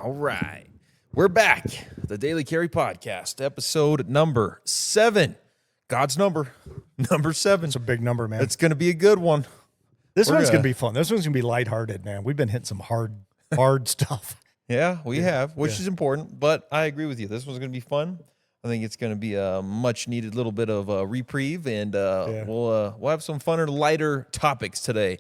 All right. We're back. The Daily Carry Podcast, episode number 7. God's number 7. It's a big number, man. It's going to be a good one. This one's going to be fun. This one's going to be lighthearted, man. We've been hitting some hard stuff. Yeah, we have, which is important. But I agree with you. This one's going to be fun. I think it's going to be a much needed little bit of a reprieve, and we'll have some funner, lighter topics today.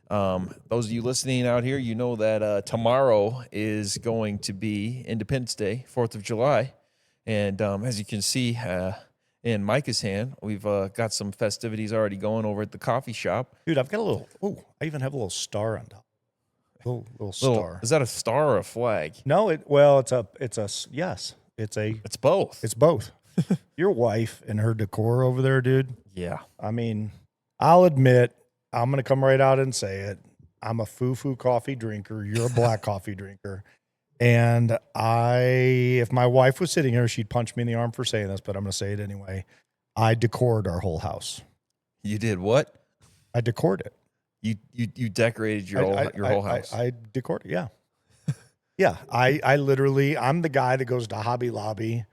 Those of you listening out here, you know that tomorrow is going to be Independence Day, 4th of July. And as you can see in Micah's hand, we've got some festivities already going over at the coffee shop. Dude, I've got a little, I even have a little star on top. Little star. Is that a star or a flag? No, it's both. It's both. Your wife and her decor over there, dude. Yeah. I mean, I'll admit, I'm going to come right out and say it. I'm a foo-foo coffee drinker. You're a black coffee drinker. And if my wife was sitting here, she'd punch me in the arm for saying this, but I'm going to say it anyway. I decored our whole house. You did what? I decored it. You decorated your whole house. I decored it, yeah. Yeah, I literally, I'm the guy that goes to Hobby Lobby.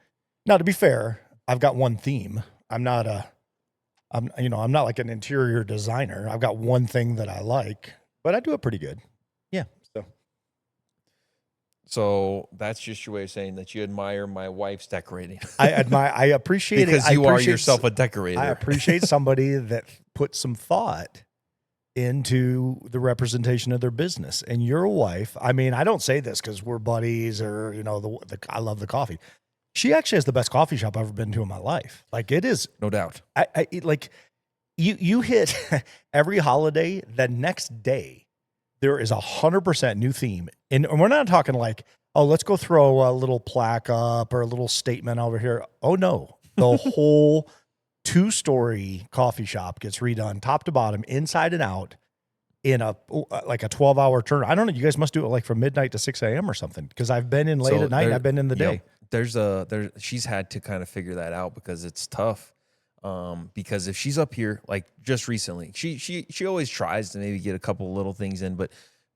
Now, to be fair, I've got one theme. I'm not like an interior designer. I've got one thing that I like, but I do it pretty good. Yeah. So that's just your way of saying that you admire my wife's decorating. I appreciate it. Because you are yourself a decorator. I appreciate somebody that puts some thought into the representation of their business. And your wife, I mean, I don't say this because we're buddies or, I love the coffee. She actually has the best coffee shop I've ever been to in my life. Like, it is. No doubt. You hit every holiday, the next day, there is 100% new theme. And we're not talking like, oh, let's go throw a little plaque up or a little statement over here. Oh, no. The whole 2-story coffee shop gets redone top to bottom, inside and out, in a 12-hour turn. I don't know. You guys must do it like from midnight to 6 a.m. or something, because I've been in late at night and I've been in the day. She's had to kind of figure that out because it's tough. Because if she's up here, like just recently, she always tries to maybe get a couple of little things in, but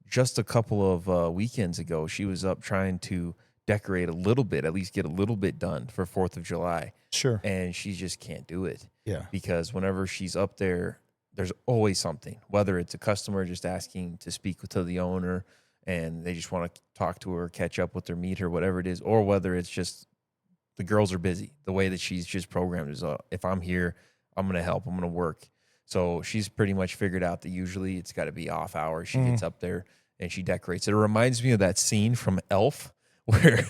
just a couple of weekends ago, she was up trying to decorate a little bit, at least get a little bit done for 4th of July. Sure. And she just can't do it. Yeah. Because whenever she's up there, there's always something, whether it's a customer just asking to speak to the owner and they just want to talk to her, catch up with her, meet her, whatever it is, or whether it's just the girls are busy. The way that she's just programmed is, if I'm here, I'm going to help, I'm going to work. So she's pretty much figured out that usually it's got to be off hours. She gets up there and she decorates. It reminds me of that scene from Elf where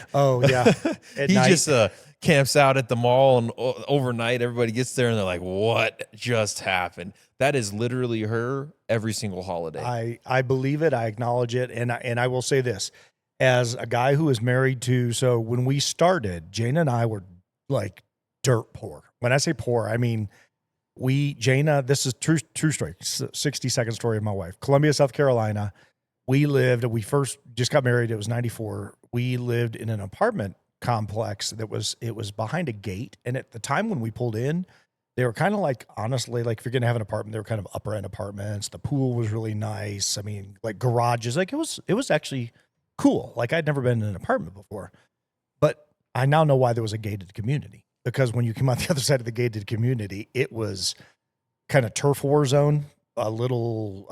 he just camps out at the mall, and overnight everybody gets there and they're like, what just happened? That is literally her every single holiday. I believe it. I acknowledge it. And I will say this. As a guy who is married to, so when we started, Jane and I were like dirt poor. When I say poor, I mean, this is true story, 60-second story of my wife. Columbia, South Carolina. We first just got married. It was 94. We lived in an apartment complex that was behind a gate. And at the time when we pulled in, they were kind of like, honestly, like if you're going to have an apartment, they were kind of upper end apartments. The pool was really nice. I mean, like garages, like it was actually cool. Like I'd never been in an apartment before, but I now know why there was a gated community, because when you came out the other side of the gated community, it was kind of turf war zone, a little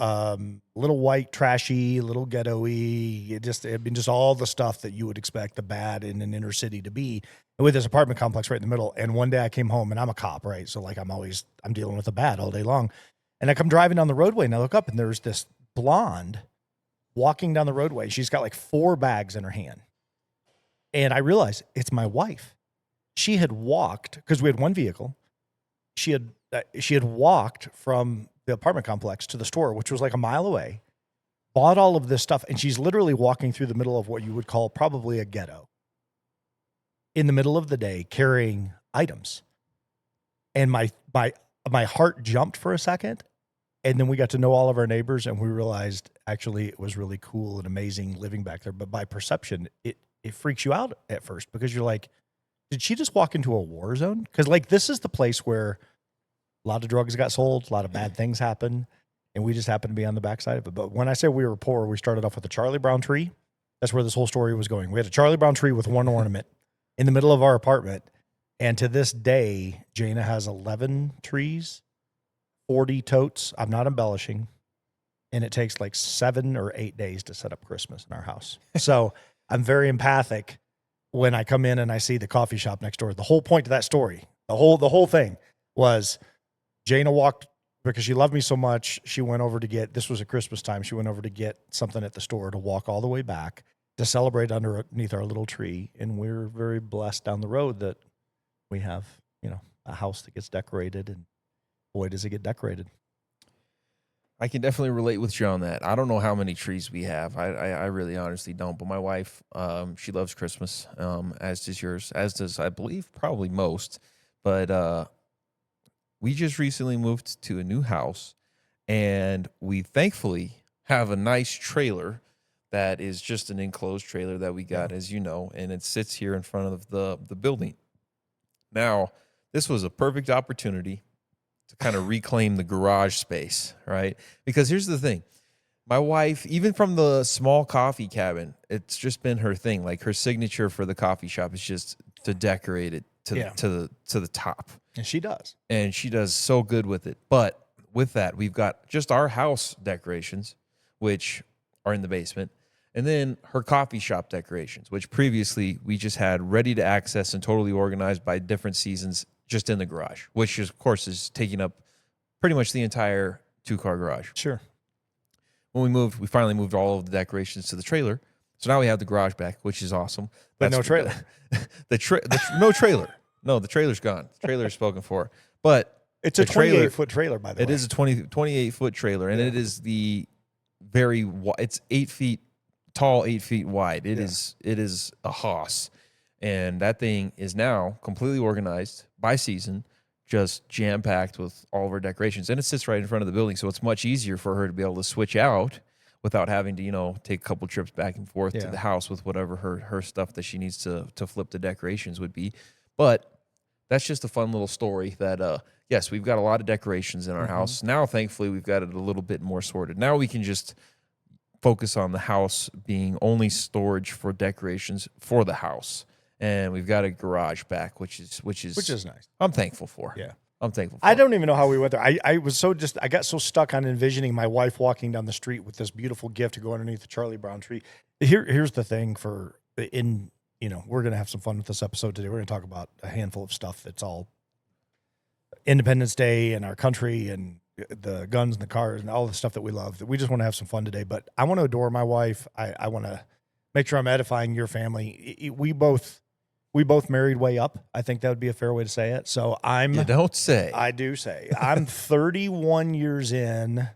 white, trashy, a little ghetto-y. Just all the stuff that you would expect the bad in an inner city to be, and with this apartment complex right in the middle. And one day I came home, and I'm a cop, right? So like I'm dealing with the bad all day long. And I come driving down the roadway and I look up and there's this blonde walking down the roadway. She's got like 4 bags in her hand. And I realized it's my wife. She had walked, because we had one vehicle. She had walked from the apartment complex to the store, which was like a mile away, bought all of this stuff. And she's literally walking through the middle of what you would call probably a ghetto in the middle of the day, carrying items. And my heart jumped for a second. And then we got to know all of our neighbors, and we realized actually it was really cool and amazing living back there. But by perception, it freaks you out at first, because you're like, did she just walk into a war zone? Because like this is the place where a lot of drugs got sold, a lot of bad things happen, and we just happened to be on the backside of it. But when I say we were poor, we started off with a Charlie Brown tree That's where this whole story was going. We had a Charlie Brown tree with one ornament in the middle of our apartment. And to this day, Jana has 11 trees, 40 totes. I'm not embellishing. And it takes like 7 or 8 days to set up Christmas in our house. So I'm very empathic when I come in and I see the coffee shop next door. The whole point of that story, the whole thing was Jana walked, because she loved me so much, she went over to get, this was at Christmas time, she went over to get something at the store to walk all the way back to celebrate underneath our little tree. And we're very blessed down the road that we have, a house that gets decorated, and boy, does it get decorated. I can definitely relate with you on that. I don't know how many trees we have. I really honestly don't. But my wife, she loves Christmas, as does yours, as does, I believe, probably most. But we just recently moved to a new house, and we thankfully have a nice trailer that is just an enclosed trailer that we got, as you know, and it sits here in front of the building. Now, this was a perfect opportunity to kind of reclaim the garage space, right? Because here's the thing. My wife, even from the small coffee cabin, it's just been her thing. Like, her signature for the coffee shop is just to decorate it to the top. And she does. And she does so good with it. But with that, we've got just our house decorations, which are in the basement, and then her coffee shop decorations, which previously we just had ready to access and totally organized by different seasons just in the garage, which is, of course, is taking up pretty much the entire 2-car garage. Sure. When we finally moved all of the decorations to the trailer. So now we have the garage back, which is awesome. But no trailer. No trailer. No, the trailer's gone. The trailer is spoken for. But it's a 28-foot trailer, by the way. It is a 28-foot trailer, and it is it's 8 feet tall, 8 feet wide. It is a hoss. And that thing is now completely organized by season, just jam-packed with all of our decorations. And it sits right in front of the building, so it's much easier for her to be able to switch out without having to, take a couple trips back and forth to the house with whatever her stuff that she needs to flip the decorations would be. But that's just a fun little story that, yes, we've got a lot of decorations in our house. Now, thankfully, we've got it a little bit more sorted. Now we can just focus on the house being only storage for decorations for the house. And we've got a garage back, which is nice. I'm thankful for. Yeah. I'm thankful for. I don't even know how we went there. I got so stuck on envisioning my wife walking down the street with this beautiful gift to go underneath the Charlie Brown tree. Here's the thing we're going to have some fun with this episode today. We're going to talk about a handful of stuff that's all Independence Day and our country and the guns and the cars and all the stuff that we love. That we just want to have some fun today. But I want to adore my wife. I want to make sure I'm edifying your family. We both married way up. I think that would be a fair way to say it. So You don't say. I do say. I'm 31 years in.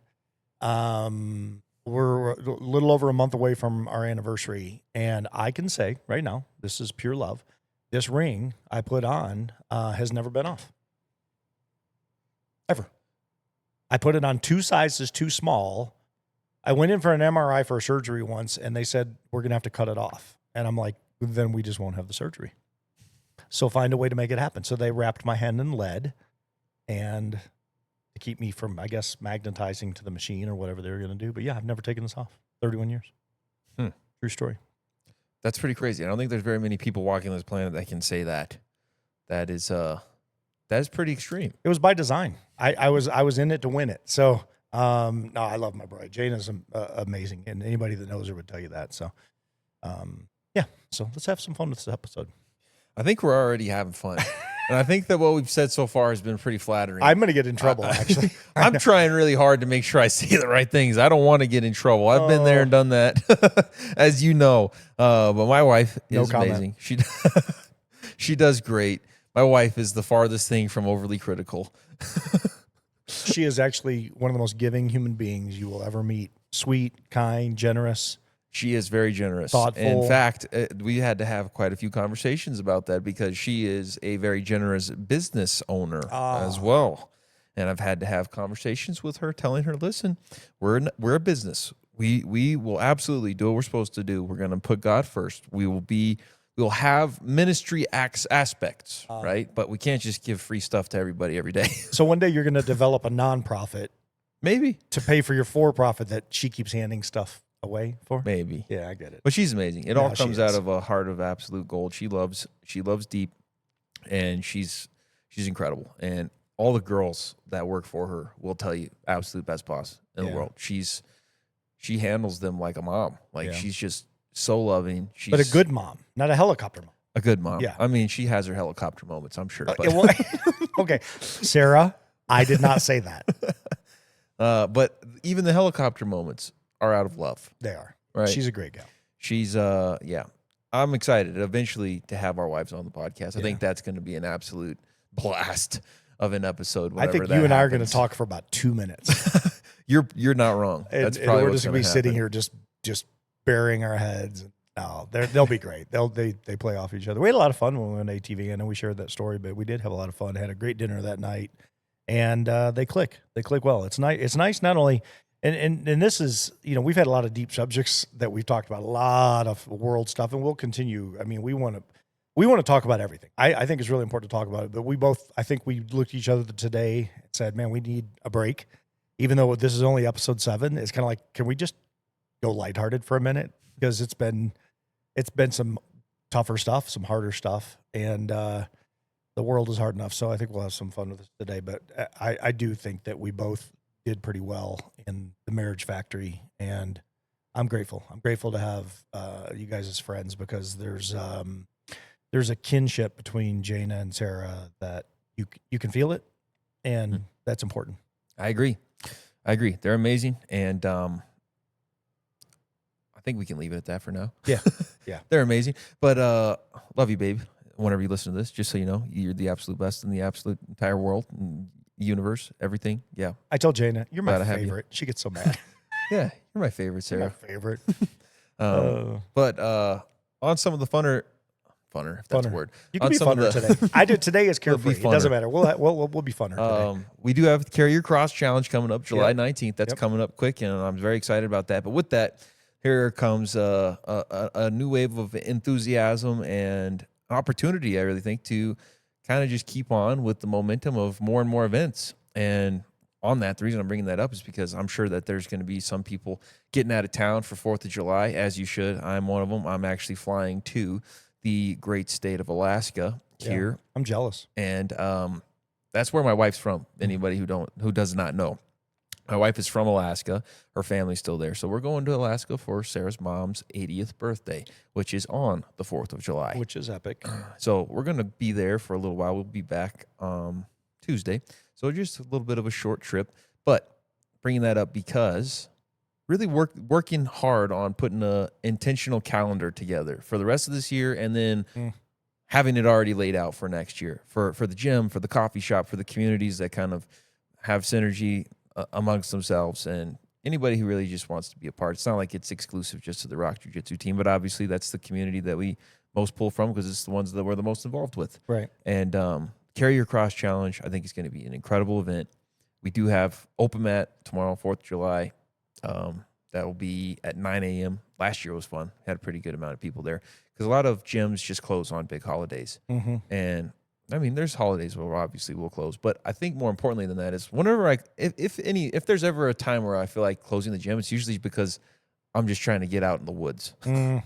We're a little over a month away from our anniversary. And I can say right now, this is pure love. This ring I put on has never been off. Ever. I put it on 2 sizes too small. I went in for an MRI for a surgery once, and they said, we're going to have to cut it off. And I'm like, then we just won't have the surgery. So find a way to make it happen. So they wrapped my hand in lead and to keep me from, I guess, magnetizing to the machine or whatever they were going to do. But yeah, I've never taken this off. 31 years. True story. That's pretty crazy. I don't think there's very many people walking this planet that can say that. That is pretty extreme. It was by design. I was in it to win it. So no, I love my bride. Jane is amazing, and anybody that knows her would tell you that. So yeah. So let's have some fun with this episode. I think we're already having fun. And I think that what we've said so far has been pretty flattering. I'm going to get in trouble, actually. I'm trying really hard to make sure I say the right things. I don't want to get in trouble. I've been there and done that, as you know. But my wife is amazing. She does great. My wife is the farthest thing from overly critical. She is actually one of the most giving human beings you will ever meet. Sweet, kind, generous. She is very generous. Thoughtful. In fact, we had to have quite a few conversations about that because she is a very generous business owner as well. And I've had to have conversations with her telling her, listen, we're a business. We will absolutely do what we're supposed to do. We're going to put God first. We'll have ministry aspects, right? But we can't just give free stuff to everybody every day. So one day you're going to develop a nonprofit. Maybe. To pay for your for-profit that she keeps handing stuff away for? maybe. Yeah, I get it. But she's amazing. It No, all she comes out is. of a heart of absolute gold. She loves deep, and she's incredible. And all the girls that work for her will tell you absolute best boss in the Yeah. world. She handles them like a mom. Like Yeah. she's just so loving. She's But a good mom, not a helicopter mom. a good mom. Yeah. I mean, she has her helicopter moments, I'm sure. But Okay, Sarah, I did not say that. but even the helicopter moments are out of love. They are. Right. She's a great gal. She's yeah. I'm excited eventually to have our wives on the podcast. I think that's going to be an absolute blast of an episode. I think that you and I are going happens. to talk for about 2 minutes. You're not wrong. That's and probably we're what's just going to be gonna sitting happen. here just burying our heads. No, they'll be great. They play off each other. We had a lot of fun when we went to ATV. I know we shared that story, but we did have a lot of fun. Had a great dinner that night, and they click. They click well. It's nice. It's nice not only and this is, we've had a lot of deep subjects that we've talked about, a lot of world stuff, and we'll continue. I mean, we want to talk about everything. I think it's really important to talk about it. But I think we looked at each other today and said, man, we need a break. Even though this is only episode 7, it's kind of like, can we just go lighthearted for a minute? Because it's been some tougher stuff, some harder stuff, and the world is hard enough. So I think we'll have some fun with this today. But I do think that we both did pretty well in the Marriage Factory, and I'm grateful. I'm grateful to have you guys as friends, because there's a kinship between Jaina and Sarah that you can feel it, and that's important. I agree. They're amazing, and I think we can leave it at that for now. Yeah. Yeah. They're amazing. But love you, babe. Whenever you listen to this, just so you know, you're the absolute best in the absolute entire world, and universe, everything. Yeah. I told Jaina, you're my Glad to have you. favorite. She gets so mad. Yeah. You're my favorite, You're my Sarah. favorite. But on some of the funner, if that's a word. You can on be some of funner the- today. I did. Today is We'll be carefree. It doesn't funner. matter. We'll be funner today. We do have the Carry Your Cross Challenge coming up July Yep. 19th. That's Yep. coming up quick, and I'm very excited about that. But with that, here comes a new wave of enthusiasm and an opportunity, I really think, to kind of just keep on with the momentum of more and more events. And on that, the reason I'm bringing that up is because I'm sure that there's going to be some people getting out of town for 4th of July, as you should. I'm one of them. I'm actually flying to the great state of Alaska here. Yeah, I'm jealous. And that's where my wife's from. Anybody who does not know, my wife is from Alaska. Her family's still there, so we're going to Alaska for Sarah's mom's 80th birthday, which is on the 4th of July. Which is epic. So we're going to be there for a little while. We'll be back Tuesday, so just a little bit of a short trip. But bringing that up because really working hard on putting a intentional calendar together for the rest of this year, and then having it already laid out for next year for the gym, for the coffee shop, for the communities that kind of have synergy amongst themselves, and anybody who really just wants to be a part. It's not like it's exclusive just to the Rock Jiu-Jitsu team, but obviously that's the community that we most pull from because it's the ones that we're the most involved with. Right. And Carry Your Cross Challenge, I think, is going to be an incredible event. We do have open mat tomorrow, 4th of July. That will be at 9 a.m. Last year was fun. Had a pretty good amount of people there because a lot of gyms just close on big holidays. Mm-hmm. And I mean, there's holidays where obviously we'll close, but I think more importantly than that is whenever if there's ever a time where I feel like closing the gym, it's usually because I'm just trying to get out in the woods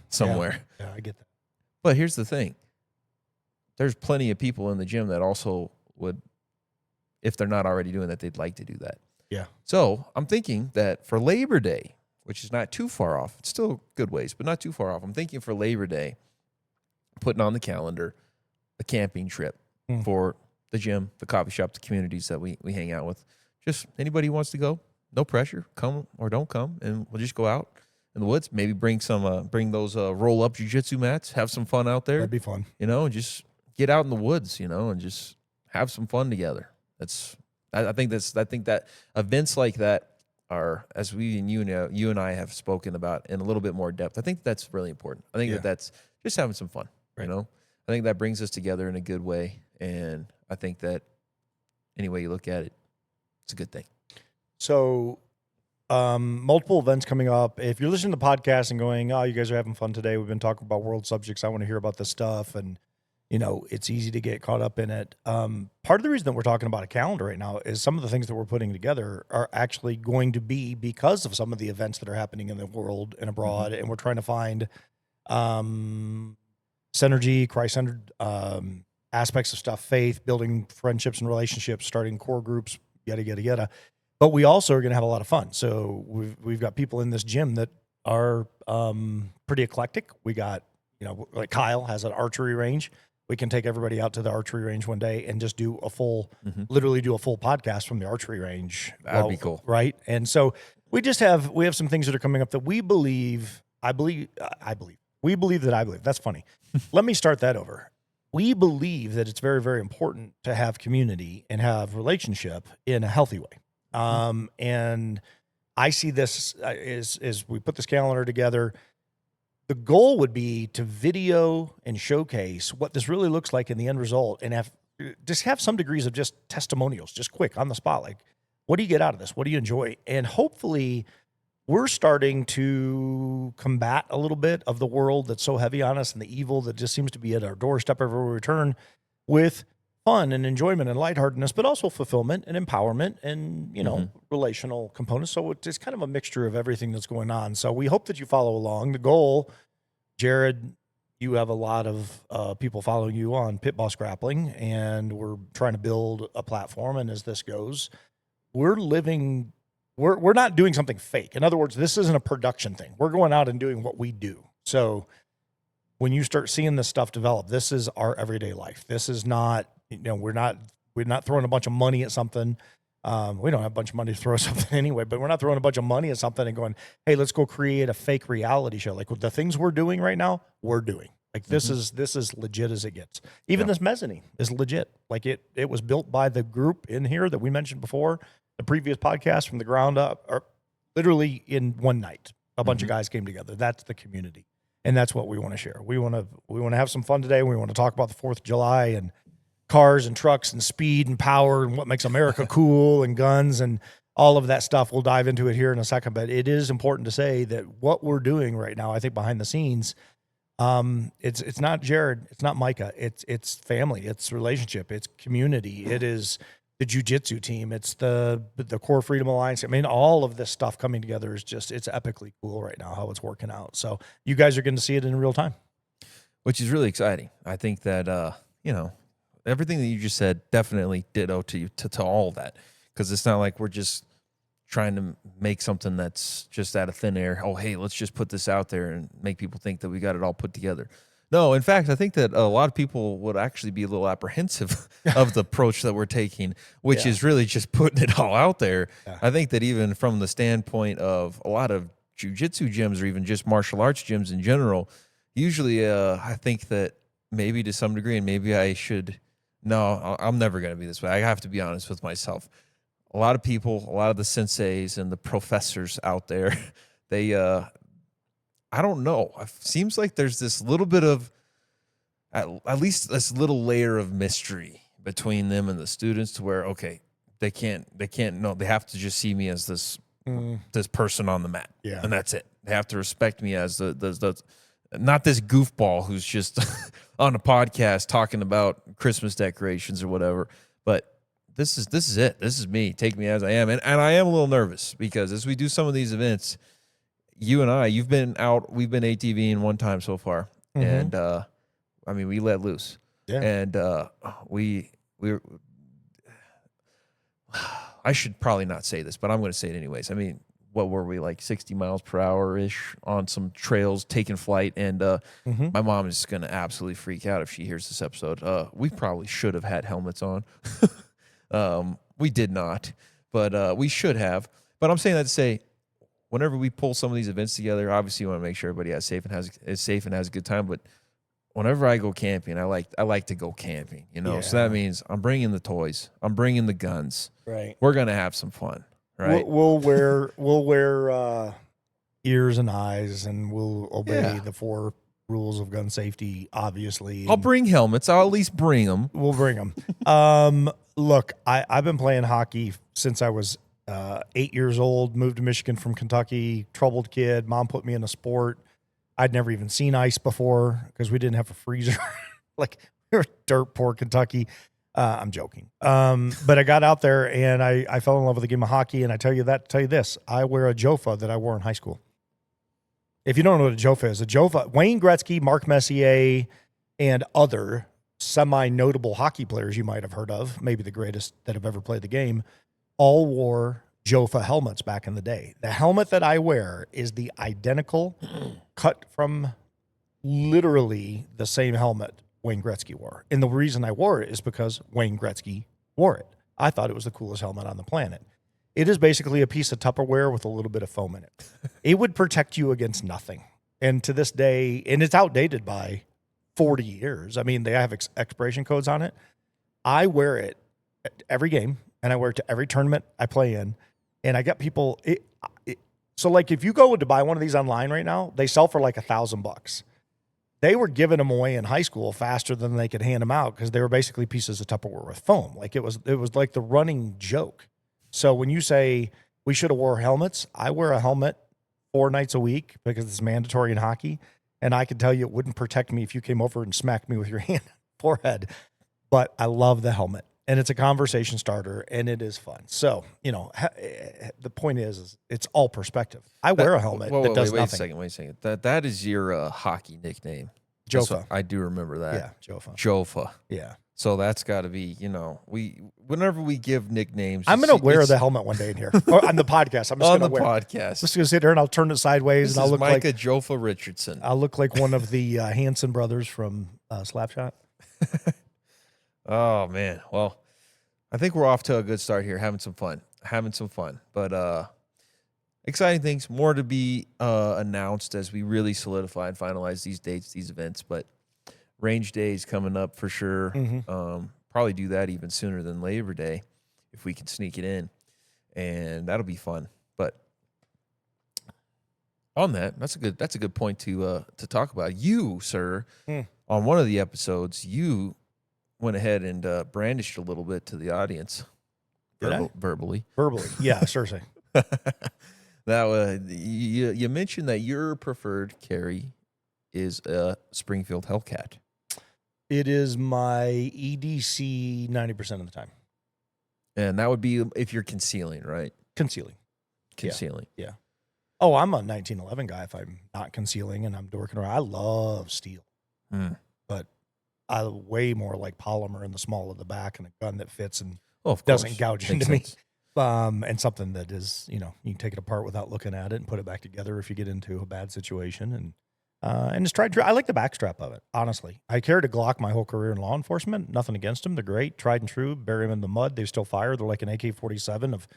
somewhere. Yeah, I get that. But here's the thing. There's plenty of people in the gym that also would, if they're not already doing that, they'd like to do that. Yeah. So I'm thinking that for Labor Day, which is not too far off, it's still good ways, but not too far off. I'm thinking for Labor Day, putting on the calendar a camping trip for the gym, the coffee shop, the communities that we hang out with. Just anybody who wants to go, no pressure, come or don't come, and we'll just go out in the woods. Maybe bring those roll up jiu-jitsu mats, have some fun out there. That'd be fun. And just get out in the woods, and just have some fun together. I think that events like that are, as you and I have spoken about in a little bit more depth. I think that's really important. I think that's just having some fun. Right. I think that brings us together in a good way, and I think that any way you look at it, it's a good thing. So, multiple events coming up. If you're listening to the podcast and going, "Oh, you guys are having fun today. We've been talking about world subjects. I want to hear about this stuff," and it's easy to get caught up in it. Part of the reason that we're talking about a calendar right now is some of the things that we're putting together are actually going to be because of some of the events that are happening in the world and abroad. And we're trying to find synergy, Christ-centered aspects of stuff, faith, building friendships and relationships, starting core groups, yada, yada, yada. But we also are going to have a lot of fun. So we've got people in this gym that are pretty eclectic. We got, like Kyle has an archery range. We can take everybody out to the archery range one day and just do literally do a full podcast from the archery range. That'd be cool. Right. And so we have some things that are coming up that we believe. That's funny. Let me start that over. We believe that it's very, very important to have community and have relationship in a healthy way. And I see this as we put this calendar together. The goal would be to video and showcase what this really looks like in the end result, and have some degrees of just testimonials, just quick on the spot. Like, what do you get out of this? What do you enjoy? And hopefully we're starting to combat a little bit of the world that's so heavy on us and the evil that just seems to be at our doorstep everywhere we return, with fun and enjoyment and lightheartedness, but also fulfillment and empowerment and, relational components. So it's kind of a mixture of everything that's going on. So we hope that you follow along. The goal, Jared, you have a lot of people following you on Pit Boss Grappling, and we're trying to build a platform. And as this goes, we're not doing something fake. In other words, this isn't a production thing. We're going out and doing what we do. So when you start seeing this stuff develop, this is our everyday life. This is not, we're not throwing a bunch of money at something. We don't have a bunch of money to throw at something anyway, but we're not throwing a bunch of money at something and going, hey, let's go create a fake reality show. Like the things we're doing right now, we're doing. Like this is legit as it gets. Even this mezzanine is legit. Like it was built by the group in here that we mentioned before, the previous podcast, from the ground up, or literally in one night. A bunch of guys came together. That's the community. And that's what we want to share. We want to have some fun today. We want to talk about the 4th of July and cars and trucks and speed and power and what makes America cool and guns and all of that stuff. We'll dive into it here in a second, but it is important to say that what we're doing right now, I think behind the scenes, it's not Jared, it's not Micah, it's family, it's relationship, it's community, it is the jiu-jitsu team, it's the Core Freedom Alliance. I mean, all of this stuff coming together is it's epically cool right now how it's working out. So you guys are going to see it in real time, which is really exciting. I think that everything that you just said definitely ditto to all of that, because it's not like we're just trying to make something that's just out of thin air. Oh, hey, let's just put this out there and make people think that we got it all put together. No, in fact, I think that a lot of people would actually be a little apprehensive of the approach that we're taking, which is really just putting it all out there. Yeah. I think that even from the standpoint of a lot of jiu-jitsu gyms or even just martial arts gyms in general, usually I think that maybe to some degree, and maybe I should, no, I'm never going to be this way. I have to be honest with myself. A lot of people, a lot of the senseis and the professors out there, they, I don't know. It seems like there's this little bit of, at least this little layer of mystery between them and the students, to where, okay, they can't, no, they have to just see me as this person on the mat. Yeah. And that's it. They have to respect me as the not this goofball who's just on a podcast talking about Christmas decorations or whatever, but this is it. This is me. Take me as I am. And I am a little nervous because as we do some of these events, you and I, you've been out, we've been ATVing one time so far. And, I mean, we let loose. Yeah. And we I should probably not say this, but I'm going to say it anyways. I mean, what were we, like 60 miles per hour-ish on some trails, taking flight, and my mom is going to absolutely freak out if she hears this episode. We probably should have had helmets on. We did not, but we should have. But I'm saying that to say, whenever we pull some of these events together, obviously you want to make sure everybody is safe and has a good time. But whenever I go camping, I like to go camping, Yeah. So that means I'm bringing the toys, I'm bringing the guns. Right. We're gonna have some fun. Right. We'll wear ears and eyes, and we'll obey the 4 rules of gun safety. Obviously, I'll bring helmets. I'll at least bring them. We'll bring them. Look, I've been playing hockey since I was 8 years old. Moved to Michigan from Kentucky. Troubled kid. Mom put me in a sport. I'd never even seen ice before because we didn't have a freezer. Like, dirt poor Kentucky. I'm joking. But I got out there and I fell in love with the game of hockey. And I tell you this, I wear a Jofa that I wore in high school. If you don't know what a Jofa is, Wayne Gretzky, Mark Messier, and other semi-notable hockey players you might have heard of, maybe the greatest that have ever played the game, all wore Jofa helmets back in the day. The helmet that I wear is the identical, cut from literally the same helmet Wayne Gretzky wore. And the reason I wore it is because Wayne Gretzky wore it. I thought it was the coolest helmet on the planet. It is basically a piece of Tupperware with a little bit of foam in it. It would protect you against nothing. And to this day, and it's outdated by 40 years. I mean, they have expiration codes on it. I wear it at every game, and I wear it to every tournament I play in. And I get people, so like if you go to buy one of these online right now, they sell for like $1,000. They were giving them away in high school faster than they could hand them out because they were basically pieces of Tupperware with foam. Like it was like the running joke. So when you say we should have wore helmets, I wear a helmet 4 nights a week because it's mandatory in hockey. And I can tell you it wouldn't protect me if you came over and smacked me with your hand forehead. But I love the helmet. And it's a conversation starter, and it is fun. So, the point is it's all perspective. I wear a helmet that does nothing. Wait a second. That is your hockey nickname. Jofa. I do remember that. Yeah, Jofa. Jofa. Yeah. So that's got to be, whenever we give nicknames. I'm going to wear the helmet one day in here. Or on the podcast. I'm just going to wear it. I'm just going to sit here and I'll turn it sideways. This and I'll look Micah like Jofa Richardson. I'll look like one of the Hanson brothers from Slapshot. Oh, man. Well, I think we're off to a good start here, having some fun. But exciting things, more to be announced as we really solidify and finalize these dates, these events. But range day is coming up for sure. Mm-hmm. Probably do that even sooner than Labor Day if we can sneak it in. And that'll be fun. But on that, that's a good point to talk about. You, sir, on one of the episodes, you went ahead and brandished a little bit to the audience, verbally. Verbally, yeah, seriously. Now, you mentioned that your preferred carry is a Springfield Hellcat. It is my EDC 90% of the time. And that would be if you're concealing, right? Concealing. Yeah. Oh, I'm a 1911 guy if I'm not concealing and I'm dorking around. I love steel. But I way more like polymer in the small of the back and a gun that fits and doesn't gouge into me. And something that is, you can take it apart without looking at it and put it back together if you get into a bad situation. And it's tried. I like the backstrap of it, honestly. I carried a Glock my whole career in law enforcement. Nothing against them. They're great, tried and true. Bury them in the mud. They still fire. They're like an AK-47 of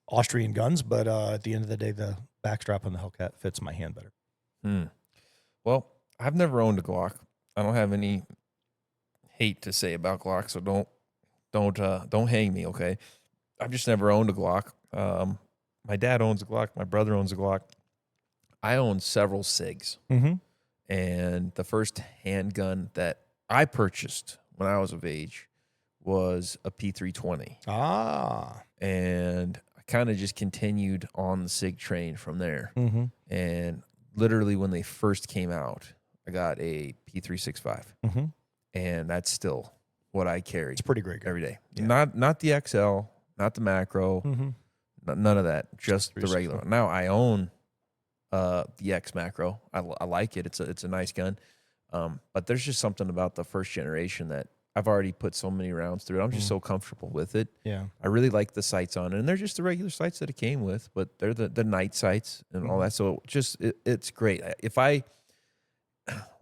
Austrian guns. But at the end of the day, the backstrap on the Hellcat fits my hand better. Well, I've never owned a Glock. I don't have any hate to say about Glock, so don't hang me, okay? I've just never owned a Glock. My dad owns a Glock. My brother owns a Glock. I own several SIGs. Mm-hmm. And the first handgun that I purchased when I was of age was a P320. And I kind of just continued on the SIG train from there. Mm-hmm. And literally when they first came out, I got a P365. Mm-hmm. And that's still what I carry. It's pretty great every day. Yeah. Not the XL, not the macro, none of that. Just the regular one. Now I own the X macro. I like it. It's a nice gun. But there's just something about the first generation that I've already put so many rounds through it. I'm just so comfortable with it. Yeah. I really like the sights on it. And they're just the regular sights that it came with, but they're the night sights and all that. So just it's great.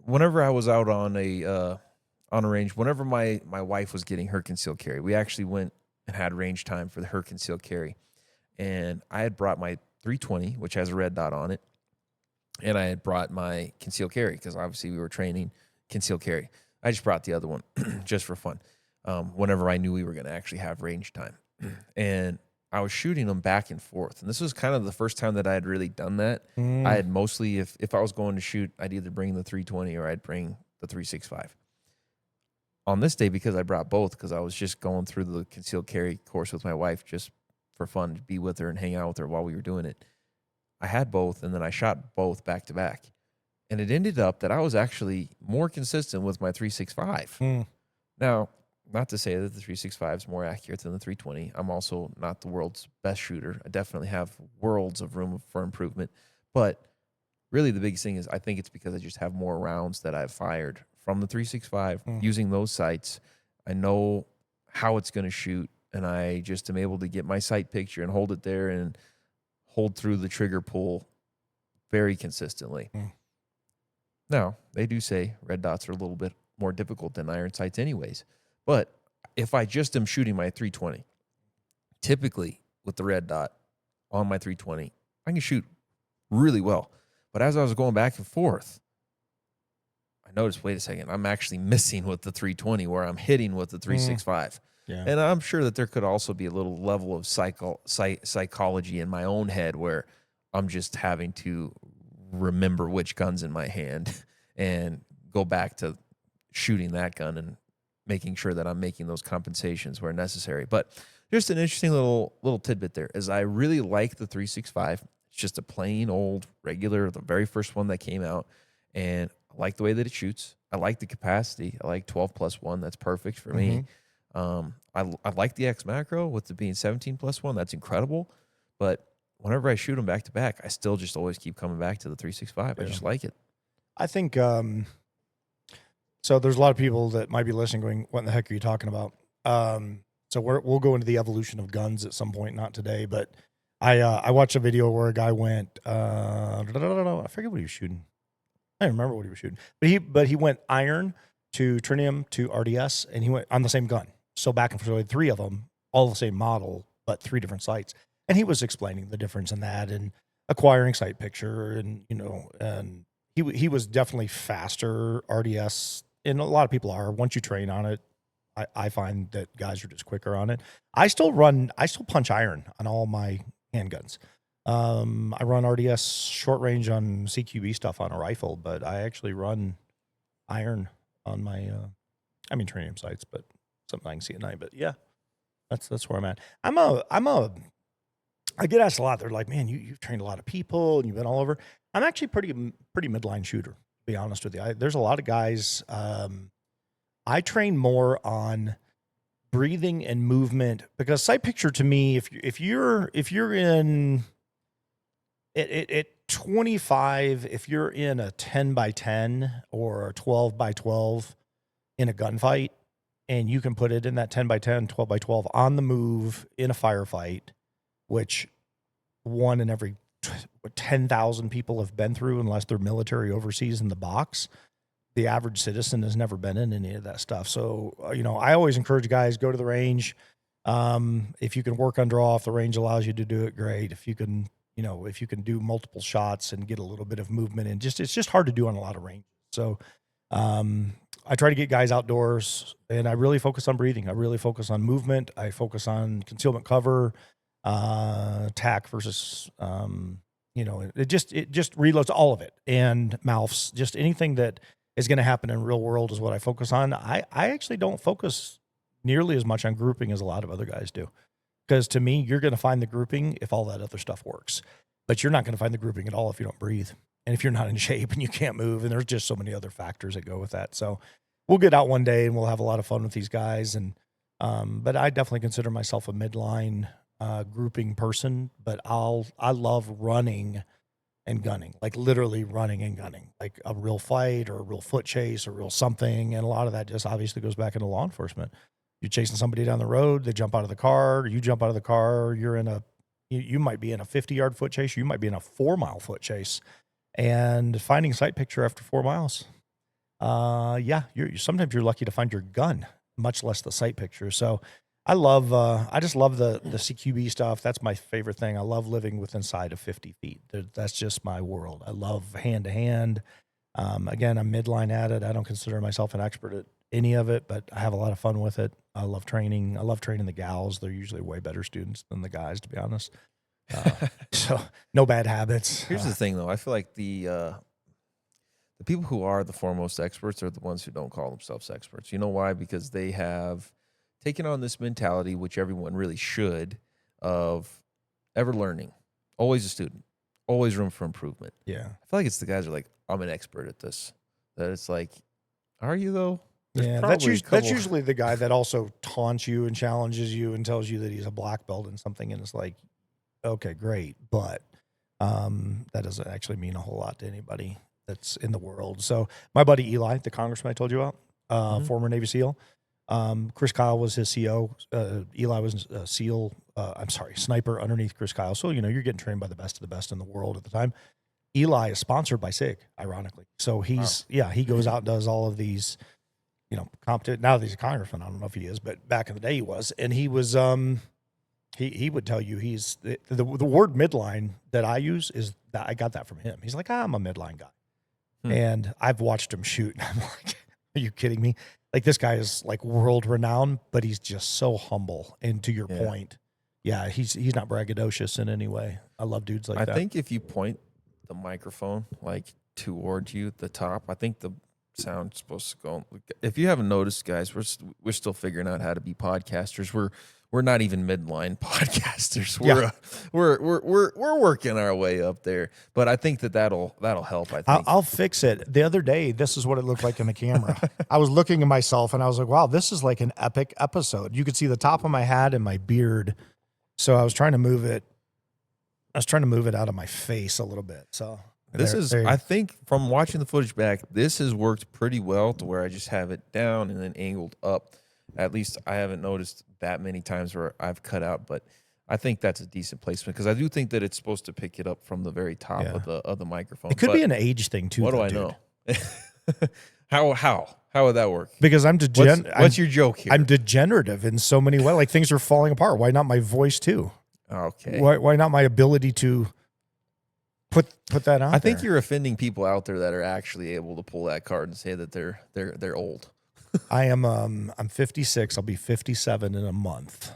Whenever I was out on a range, whenever my wife was getting her concealed carry, we actually went and had range time for her concealed carry. And I had brought my 320, which has a red dot on it. And I had brought my concealed carry because obviously we were training concealed carry. I just brought the other one just for fun whenever I knew we were going to actually have range time. And I was shooting them back and forth. And this was kind of the first time that I had really done that. I had mostly, if I was going to shoot, I'd either bring the 320 or I'd bring the 365. On this day, because I brought both, because I was just going through the concealed carry course with my wife just for fun, to be with her and hang out with her while we were doing it. I had both, and then I shot both back to back. And it ended up that I was actually more consistent with my 365. Now, not to say that the 365 is more accurate than the 320. I'm also not the world's best shooter. I definitely have worlds of room for improvement. But really, the biggest thing is I think it's because I just have more rounds that I've fired from the 365 Mm. using those sights. I know how it's going to shoot, and I just am able to get my sight picture and hold it there and hold through the trigger pull very consistently. Mm. Now, they do say red dots are a little bit more difficult than iron sights, anyways. But if I just am shooting my 320, typically with the red dot on my 320, I can shoot really well. But as I was going back and forth, I noticed, wait a second, I'm actually missing with the 320 where I'm hitting with the 365. Yeah. And I'm sure that there could also be a little level of psychology in my own head where I'm just having to remember which gun's in my hand and go back to shooting that gun and making sure that I'm making those compensations where necessary. But just an interesting little tidbit there is I really like the 365. It's just a plain old regular, the very first one that came out. And I like the way that it shoots. I like the capacity. I like 12+1. That's perfect for me. I like the X macro with it being 17+1. That's incredible. But whenever I shoot them back to back, I still just always keep coming back to the 365. I Yeah. just like it. I think so. There's a lot of people that might be listening, going, "What in the heck are you talking about?" So we'll go into the evolution of guns at some point, not today. But I watched a video where a guy went, I forget what he was shooting. I don't remember what he was shooting, but he went iron to tritium to RDS, and he went on the same gun. So back and forth, so he had three of them, all the same model, but three different sights. And he was explaining the difference in that and acquiring sight picture, and and he was definitely faster RDS, and a lot of people are. Once you train on it, I find that guys are just quicker on it. I still punch iron on all my handguns. I run RDS short range on CQB stuff on a rifle, but I actually run iron on my, tritium sights, but something I can see at night. But yeah, that's where I'm at. I get asked a lot. They're like, "Man, you've trained a lot of people and you've been all over." I'm actually pretty midline shooter, to be honest with you. There's a lot of guys. I train more on breathing and movement, because sight picture to me, if you're in at 25, if you're in a 10x10 or a 12x12 in a gunfight, and you can put it in that 10x10, 12x12 on the move in a firefight, which one in every 10,000 people have been through, unless they're military overseas in the box. The average citizen has never been in any of that stuff. So, I always encourage guys, go to the range. If you can work on draw, if the range allows you to do it, great. If you can, if you can do multiple shots and get a little bit of movement in, it's just hard to do on a lot of range. So, I try to get guys outdoors, and I really focus on breathing. I really focus on movement. I focus on concealment cover, tack versus, it just reloads all of it, and mouths, just anything that is going to happen in real world is what I focus on. I actually don't focus nearly as much on grouping as a lot of other guys do, because to me, you're going to find the grouping if all that other stuff works, but you're not going to find the grouping at all if you don't breathe, and if you're not in shape and you can't move, and there's just so many other factors that go with that. So we'll get out one day and we'll have a lot of fun with these guys. And but I definitely consider myself a midline grouping person, but I love running and gunning, like literally running and gunning, like a real fight or a real foot chase or real something. And a lot of that just obviously goes back into law enforcement. You're chasing somebody down the road, they jump out of the car, you jump out of the car, you might be in a 50-yard foot chase, you might be in a 4-mile foot chase, and finding sight picture after 4 miles. Sometimes you're lucky to find your gun, much less the sight picture. So I just love the CQB stuff. That's my favorite thing. I love living within inside of 50 feet. That's just my world. I love hand to hand. Again, I'm midline at it. I don't consider myself an expert at any of it, but I have a lot of fun with it. I love training. I love training the gals. They're usually way better students than the guys, to be honest. So no bad habits. Here's the thing, though. I feel like the people who are the foremost experts are the ones who don't call themselves experts. You know why? Because they have taken on this mentality, which everyone really should, of ever learning, always a student, always room for improvement. Yeah. I feel like it's the guys who are like, I'm an expert at this. That it's like, are you though? There's Yeah, probably a that's couple. usually the guy that also taunts you and challenges you and tells you that he's a black belt in something, and it's like, okay, great, but that doesn't actually mean a whole lot to anybody that's in the world. So my buddy Eli, the congressman I told you about, former Navy SEAL, Chris Kyle was his CO. Eli was a SEAL. Sniper underneath Chris Kyle. So you're getting trained by the best of the best in the world at the time. Eli is sponsored by SIG, ironically. So he goes out and does all of these, competent. Now that he's a congressman, I don't know if he is, but back in the day he was, and he was. He would tell you he's the word midline that I use is that I got that from him. He's like, I'm a midline guy, and I've watched him shoot. And I'm like, are you kidding me? Like this guy is like world renowned, but he's just so humble. And to your point, he's not braggadocious in any way. I love dudes like that. I think if you point the microphone like towards you at the top, I think the sound's supposed to go. If you haven't noticed, guys, we're still figuring out how to be podcasters. We're not even midline podcasters. We're working our way up there. But I think that'll help. I think I'll fix it. The other day, this is what it looked like in the camera. I was looking at myself and I was like, wow, this is like an epic episode. You could see the top of my hat and my beard. So I was trying to move it. Out of my face a little bit. So I think from watching the footage back, this has worked pretty well to where I just have it down and then angled up. At least I haven't noticed that many times where I've cut out, but I think that's a decent placement because I do think that it's supposed to pick it up from the very top of the microphone. It could be an age thing too. What do I know? How would that work? Because what's your joke here? I'm degenerative in so many ways. Like things are falling apart. Why not my voice too? Okay. Why not my ability to put that out? I think you're offending people out there that are actually able to pull that card and say that they're old. I am I'm 56. I'll be 57 in a month.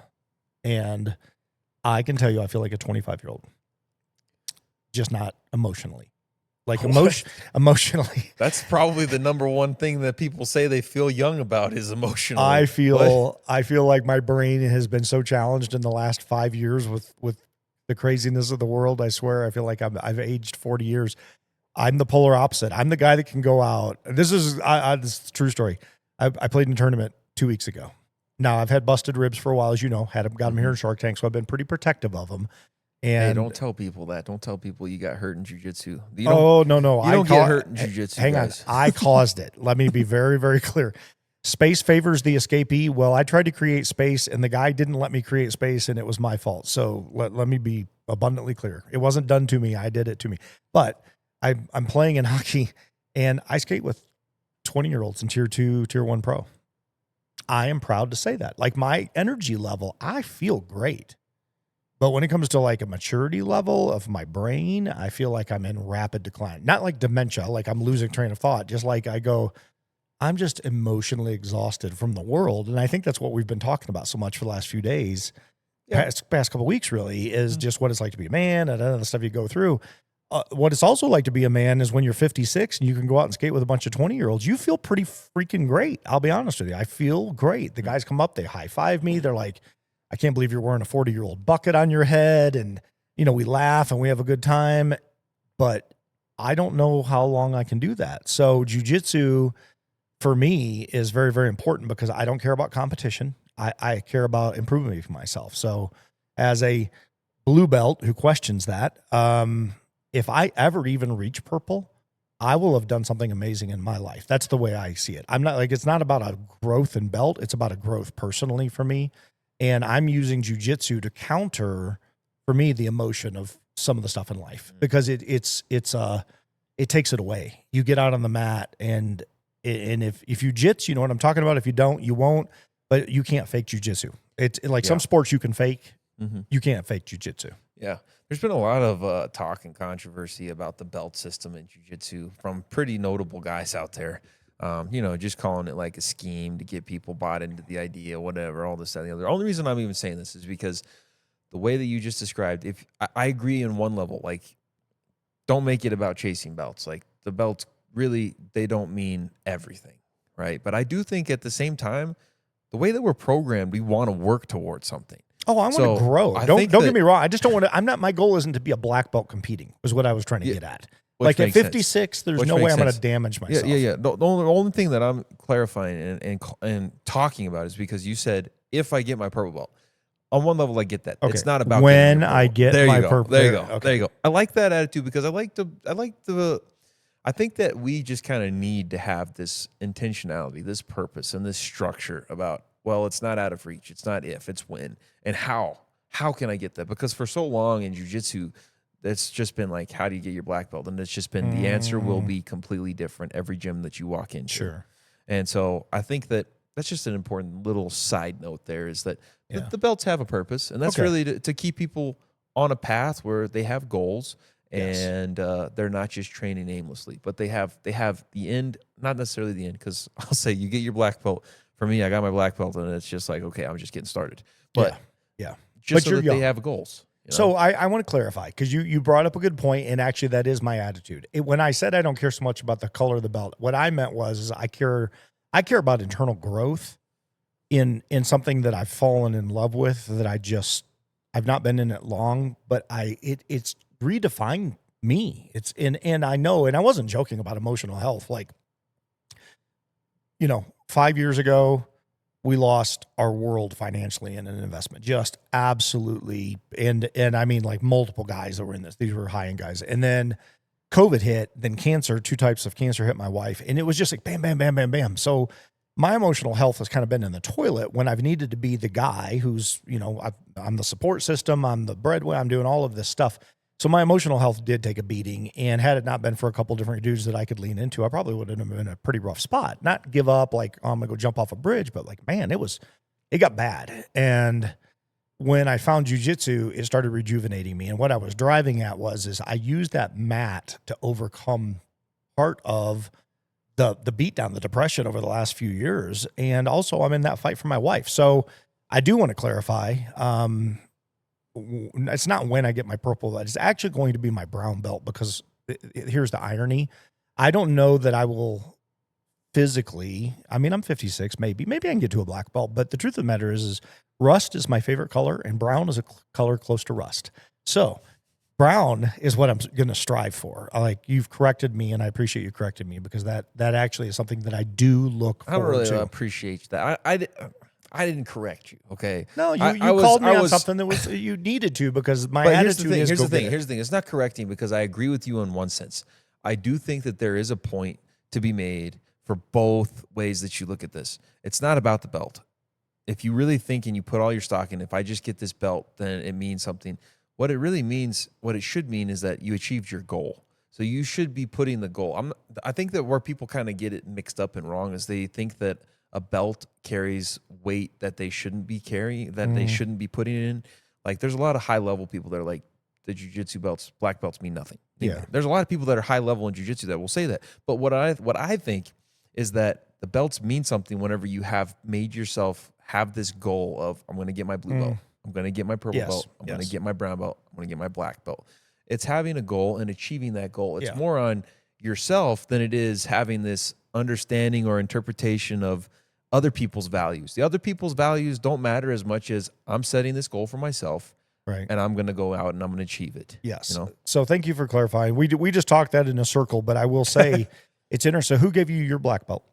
And I can tell you I feel like a 25-year-old. Just not emotionally. Like emotionally. That's probably the number one thing that people say they feel young about is emotional. I feel like my brain has been so challenged in the last 5 years with the craziness of the world. I swear I feel like I've aged 40 years. I'm the polar opposite. I'm the guy that can go out. This is this is a true story. I played in a tournament 2 weeks ago. Now, I've had busted ribs for a while, as you know. Got them here in Shark Tank, so I've been pretty protective of them. And hey, don't tell people that. Don't tell people you got hurt in jiu-jitsu. No. You don't get hurt in jiu-jitsu, Hang guys. on. I caused it. Let me be very, very clear. Space favors the escapee. Well, I tried to create space, and the guy didn't let me create space, and it was my fault. So let me be abundantly clear. It wasn't done to me. I did it to me. But I'm playing in hockey, and I skate with 20-year-olds in tier 2, tier 1 pro. I am proud to say that. Like my energy level, I feel great. But when it comes to like a maturity level of my brain, I feel like I'm in rapid decline. Not like dementia, like I'm losing train of thought. Just like I'm just emotionally exhausted from the world. And I think that's what we've been talking about so much for the last few days, past couple of weeks really, is just what it's like to be a man and other stuff you go through. What it's also like to be a man is when you're 56 and you can go out and skate with a bunch of 20-year-olds, you feel pretty freaking great. I'll be honest with you. I feel great. The guys come up, they high five me. They're like, I can't believe you're wearing a 40-year-old bucket on your head. And, we laugh and we have a good time, but I don't know how long I can do that. So jiu-jitsu for me is very, very important because I don't care about competition. I care about improving myself. So as a blue belt who questions that, if I ever even reach purple, I will have done something amazing in my life. That's the way I see it. I'm not like, it's not about a growth in belt. It's about a growth personally for me. And I'm using jujitsu to counter for me the emotion of some of the stuff in life because it takes it away. You get out on the mat and if you jits, you know what I'm talking about. If you don't, you won't, but you can't fake jujitsu. It's like some sports you can fake. You can't fake jujitsu. Yeah. There's been a lot of talk and controversy about the belt system in jiu-jitsu from pretty notable guys out there. Just calling it like a scheme to get people bought into the idea, whatever, all this, that, and the other. The only reason I'm even saying this is because the way that you just described, if I agree in one level, like don't make it about chasing belts. Like the belts really, they don't mean everything, right? But I do think at the same time, the way that we're programmed, we want to work towards something. Oh, I want to grow. Don't get me wrong. I just don't want to. My goal isn't to be a black belt competing, is what I was trying to get at. Like at makes sense. 56, there's Which no way makes I'm going to sense. damage myself. Yeah. The only thing that I'm clarifying and talking about is because you said if I get my purple belt. On one level, I get that. Okay. It's not about when getting your I purple. get There my you go. purple. There you go. Okay. There you go. I like that attitude because I think that we just kind of need to have this intentionality, this purpose, and this structure about, well, it's not out of reach. It's not if, it's when. And how. How can I get that? Because for so long in jiu-jitsu, that's just been like, how do you get your black belt? And it's just been the answer will be completely different every gym that you walk into. Sure. And so I think that that's just an important little side note there is that the belts have a purpose. And that's really to keep people on a path where they have goals and they're not just training aimlessly, but they have the end, not necessarily the end, because I'll say you get your black belt. For me, I got my black belt and it's just like, okay, I'm just getting started. But just so that they have goals. You know? So I want to clarify because you brought up a good point, and actually that is my attitude. When I said I don't care so much about the color of the belt, what I meant was I care about internal growth in something that I've fallen in love with that I've not been in it long, but it's redefined me. And I know, and I wasn't joking about emotional health. Like, 5 years ago, we lost our world financially in an investment, just absolutely. And I mean, like multiple guys that were in this, these were high-end guys. And then COVID hit, then cancer, 2 types of cancer hit my wife. And it was just like, bam, bam, bam, bam, bam. So my emotional health has kind of been in the toilet when I've needed to be the guy who's, I'm the support system, I'm the breadwinner, I'm doing all of this stuff. So my emotional health did take a beating, and had it not been for a couple different dudes that I could lean into, I probably would have been in a pretty rough spot. Not give up like, oh, I'm gonna go jump off a bridge, but like, man, it got bad. And when I found jujitsu, it started rejuvenating me. And what I was driving at is I used that mat to overcome part of the beatdown, the depression over the last few years. And also I'm in that fight for my wife. So I do want to clarify, it's not when I get my purple belt. It's actually going to be my brown belt, because here's the irony. I don't know that I will physically, I mean, I'm 56, maybe I can get to a black belt, but the truth of the matter is rust is my favorite color, and brown is a color close to rust. So brown is what I'm going to strive for. Like, you've corrected me, and I appreciate you correcting me, because that actually is something that I do look forward to. I don't really appreciate that. I didn't correct you, okay? No, you called me on something that was you needed to, because my attitude is Here's the thing. It's not correcting, because I agree with you in one sense. I do think that there is a point to be made for both ways that you look at this. It's not about the belt. If you really think and you put all your stock in, if I just get this belt, then it means something. What it really means, what it should mean, is that you achieved your goal. So you should be putting the goal. I think that where people kind of get it mixed up and wrong is they think that a belt carries weight that they shouldn't be carrying, that they shouldn't be putting in. Like, there's a lot of high level people that are like, the jiu-jitsu belts, black belts mean nothing. Yeah. There's a lot of people that are high level in jiu-jitsu that will say that. But what I think is that the belts mean something whenever you have made yourself have this goal of, I'm going to get my blue belt. I'm going to get my purple belt. I'm going to get my brown belt. I'm going to get my black belt. It's having a goal and achieving that goal. It's more on yourself than it is having this understanding or interpretation of other people's values. The other people's values don't matter as much as I'm setting this goal for myself, right? And I'm going to go out and I'm going to achieve it. Yes. So thank you for clarifying. We just talked that in a circle, but I will say it's interesting. So who gave you your black belt?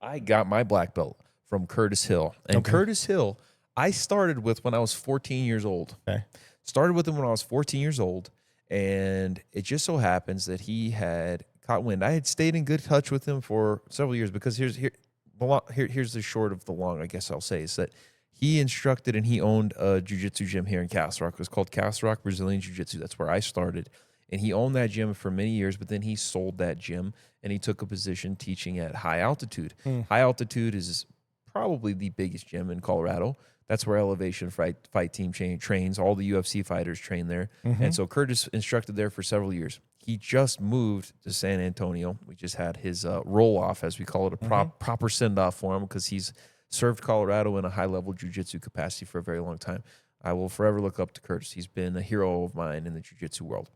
I got my black belt from Curtis Hill. And Curtis Hill, I started with when I was 14 years old. Okay. Started with him when I was 14 years old. And it just so happens that he had caught wind. I had stayed in good touch with him for several years, because here's the short of the long, I guess I'll say, is that he instructed and he owned a jiu-jitsu gym here in Castle Rock. It was called Castle Rock Brazilian Jiu-Jitsu. That's where I started. And he owned that gym for many years, but then he sold that gym and he took a position teaching at high altitude. High altitude is probably the biggest gym in Colorado. That's where Elevation Fight Team trains. All the UFC fighters train there. And so Curtis instructed there for several years. He just moved to San Antonio. We just had his roll-off, as we call it, a proper send-off for him, because he's served Colorado in a high-level jiu-jitsu capacity for a very long time. I will forever look up to Curtis. He's been a hero of mine in the jiu-jitsu world.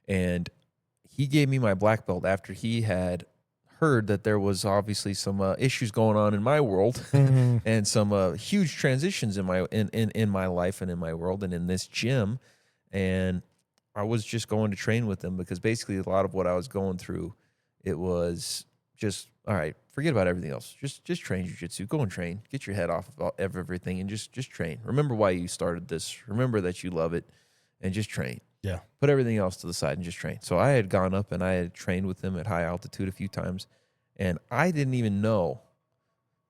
And he gave me my black belt after he had heard that there was obviously some issues going on in my world and some huge transitions in my life and in my world and in this gym. And I was just going to train with them because basically a lot of what I was going through, it was just, all right, forget about everything else. Just train jujitsu. Go and train. Get your head off of everything and just train. Remember why you started this. Remember that you love it and just train. Yeah. Put everything else to the side and just train. So I had gone up and I had trained with them at high altitude a few times. And I didn't even know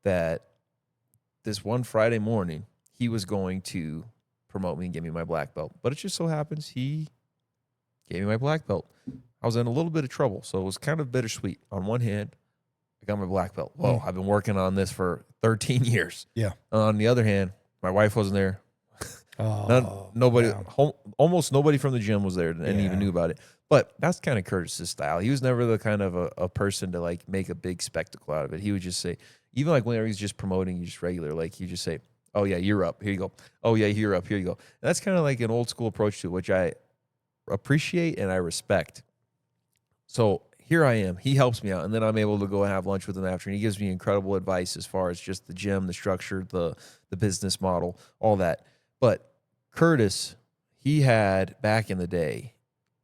that this one Friday morning, he was going to promote me and give me my black belt. But it just so happens he gave me my black belt. I was in a little bit of trouble, so it was kind of bittersweet. On one hand, I got my black belt. Well, I've been working on this for 13 years. Yeah. On the other hand, my wife wasn't there. Nobody, almost nobody from the gym was there and even knew about it. But that's kind of Curtis's style. He was never the kind of a person to like make a big spectacle out of it. He would just say, even like whenever he's just promoting you just regular, like he just say, "Oh yeah, you're up. Here you go. Oh yeah, you're up. Here you go." And that's kind of like an old school approach to it, which I appreciate and I respect. So here I am. He helps me out, and then I'm able to go and have lunch with him after, and he gives me incredible advice as far as just the gym, the structure, the business model, all that. But Curtis, he had back in the day,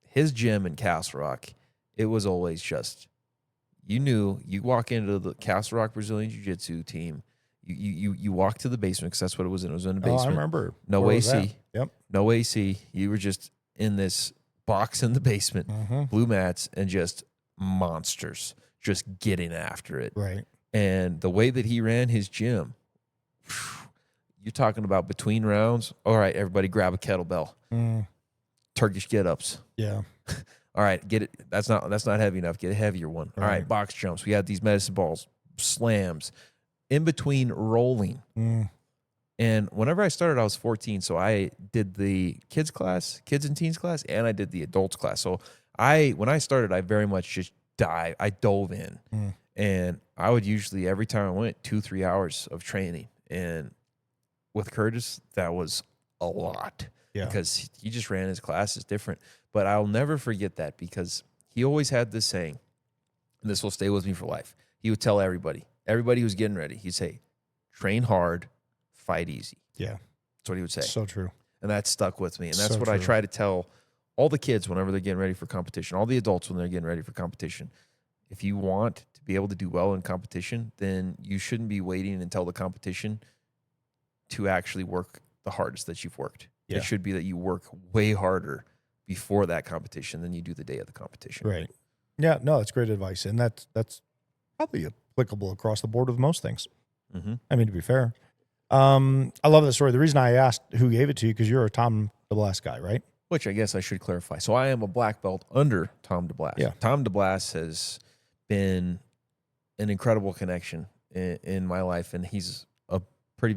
his gym in Castle Rock, it was always just, you knew, you walk into the Castle Rock Brazilian Jiu-Jitsu team, you walk to the basement because that's what it was in. It was in the basement. Oh, I remember. No AC. Yep. No AC. You were just in this box in the basement, blue mats, and just monsters just getting after it. Right. And the way that he ran his gym, you're talking about between rounds. All right, everybody grab a kettlebell. Turkish get-ups. Yeah. All right, get it. That's not heavy enough. Get a heavier one. All right, box jumps. We had these medicine balls, slams, in between rolling. And whenever I started, I was 14. So I did the kids and teens class, and I did the adults class. So when I started, I very much just I dove in. And I would usually, every time I went, 2-3 hours of training. And with Curtis, that was a lot. Yeah. Because he just ran his classes different. But I'll never forget that because he always had this saying, and this will stay with me for life. He would tell everybody who's getting ready, he'd say, train hard, fight easy. Yeah. That's what he would say. So true. And that stuck with me. And that's what I try to tell all the kids whenever they're getting ready for competition, all the adults when they're getting ready for competition. If you want to be able to do well in competition, then you shouldn't be waiting until the competition to actually work the hardest that you've worked. Yeah. It should be that you work way harder before that competition than you do the day of the competition. Right. Yeah, no, that's great advice. And that's probably applicable across the board with most things. I mean, to be fair. I love that story. The reason I asked who gave it to you, because you're a Tom DeBlas guy, right? Which I guess I should clarify. So I am a black belt under Tom DeBlas. Yeah. Tom DeBlas has been an incredible connection in my life, and he's a pretty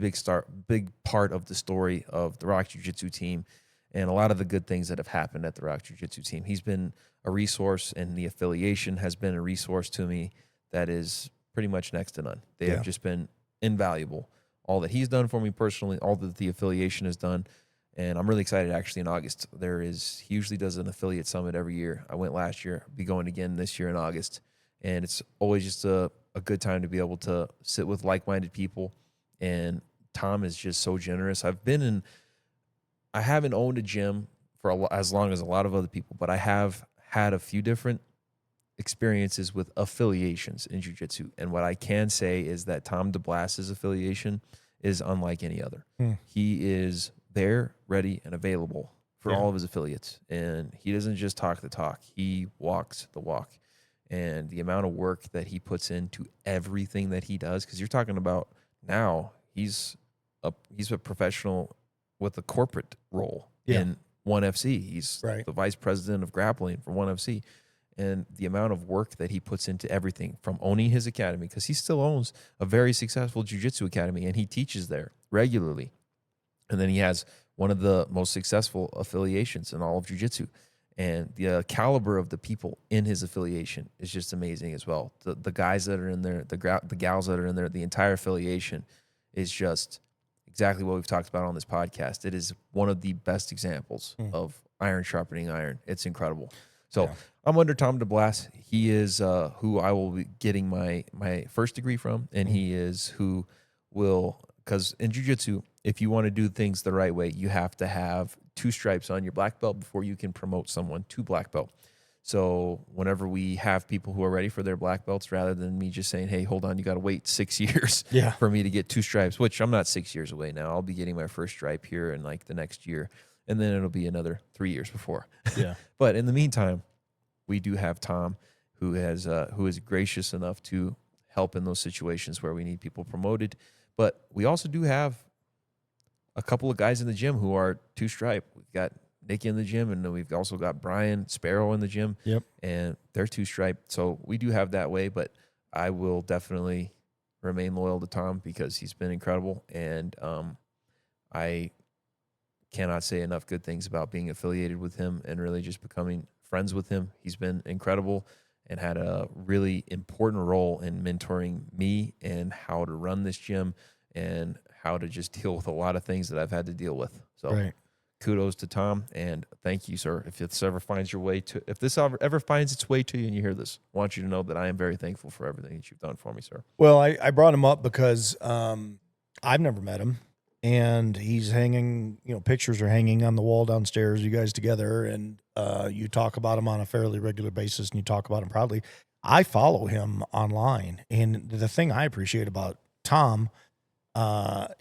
big part of the story of the Rock Jiu-Jitsu team and a lot of the good things that have happened at the Rock Jiu-Jitsu team. He's been a resource, and the affiliation has been a resource to me that is pretty much next to none. They have just been invaluable. All that he's done for me personally, all that the affiliation has done. And I'm really excited, actually, in August. He usually does an affiliate summit every year. I went last year. I'll be going again this year in August. And it's always just a good time to be able to sit with like-minded people. And Tom is just so generous. I haven't owned a gym for as long as a lot of other people, but I have had a few different experiences with affiliations in jiu-jitsu. And what I can say is that Tom DeBlas's affiliation is unlike any other. He is there, ready, and available for all of his affiliates. And he doesn't just talk the talk. He walks the walk. And the amount of work that he puts into everything that he does, because you're talking about now, he's a professional with a corporate role in ONE FC. He's the vice president of grappling for ONE FC. And the amount of work that he puts into everything from owning his academy, because he still owns a very successful jiu-jitsu academy, and he teaches there regularly. And then he has one of the most successful affiliations in all of jiu-jitsu. And the caliber of the people in his affiliation is just amazing as well. The guys that are in there, the gals that are in there, the entire affiliation is just exactly what we've talked about on this podcast. It is one of the best examples of iron sharpening iron. It's incredible. So I'm under Tom DeBlas. He is who I will be getting my first degree from, and he is who will because in jiu-jitsu, if you want to do things the right way, you have to have 2 stripes on your black belt before you can promote someone to black belt. So whenever we have people who are ready for their black belts, rather than me just saying, hey, hold on, you got to wait 6 years Yeah. for me to get 2 stripes, which I'm not 6 years away now. I'll be getting my first stripe here in like the next year, and then it'll be another 3 years before. Yeah. But in the meantime, we do have Tom, who is gracious enough to help in those situations where we need people promoted. But we also do have a couple of guys in the gym who are 2 stripe. We've got Nick in the gym, and then we've also got Brian Sparrow in the gym. Yep. And they're 2 stripe. So we do have that way, but I will definitely remain loyal to Tom because he's been incredible. And I cannot say enough good things about being affiliated with him and really just becoming friends with him. He's been incredible and had a really important role in mentoring me and how to run this gym and how to just deal with a lot of things that I've had to deal with. So kudos to Tom, and thank you, sir. If this ever finds its way to you and you hear this, I want you to know that I am very thankful for everything that you've done for me, sir. Well, I brought him up because I've never met him, and he's hanging, pictures are hanging on the wall downstairs, you guys together, and you talk about him on a fairly regular basis, and you talk about him proudly. I follow him online, and the thing I appreciate about Tom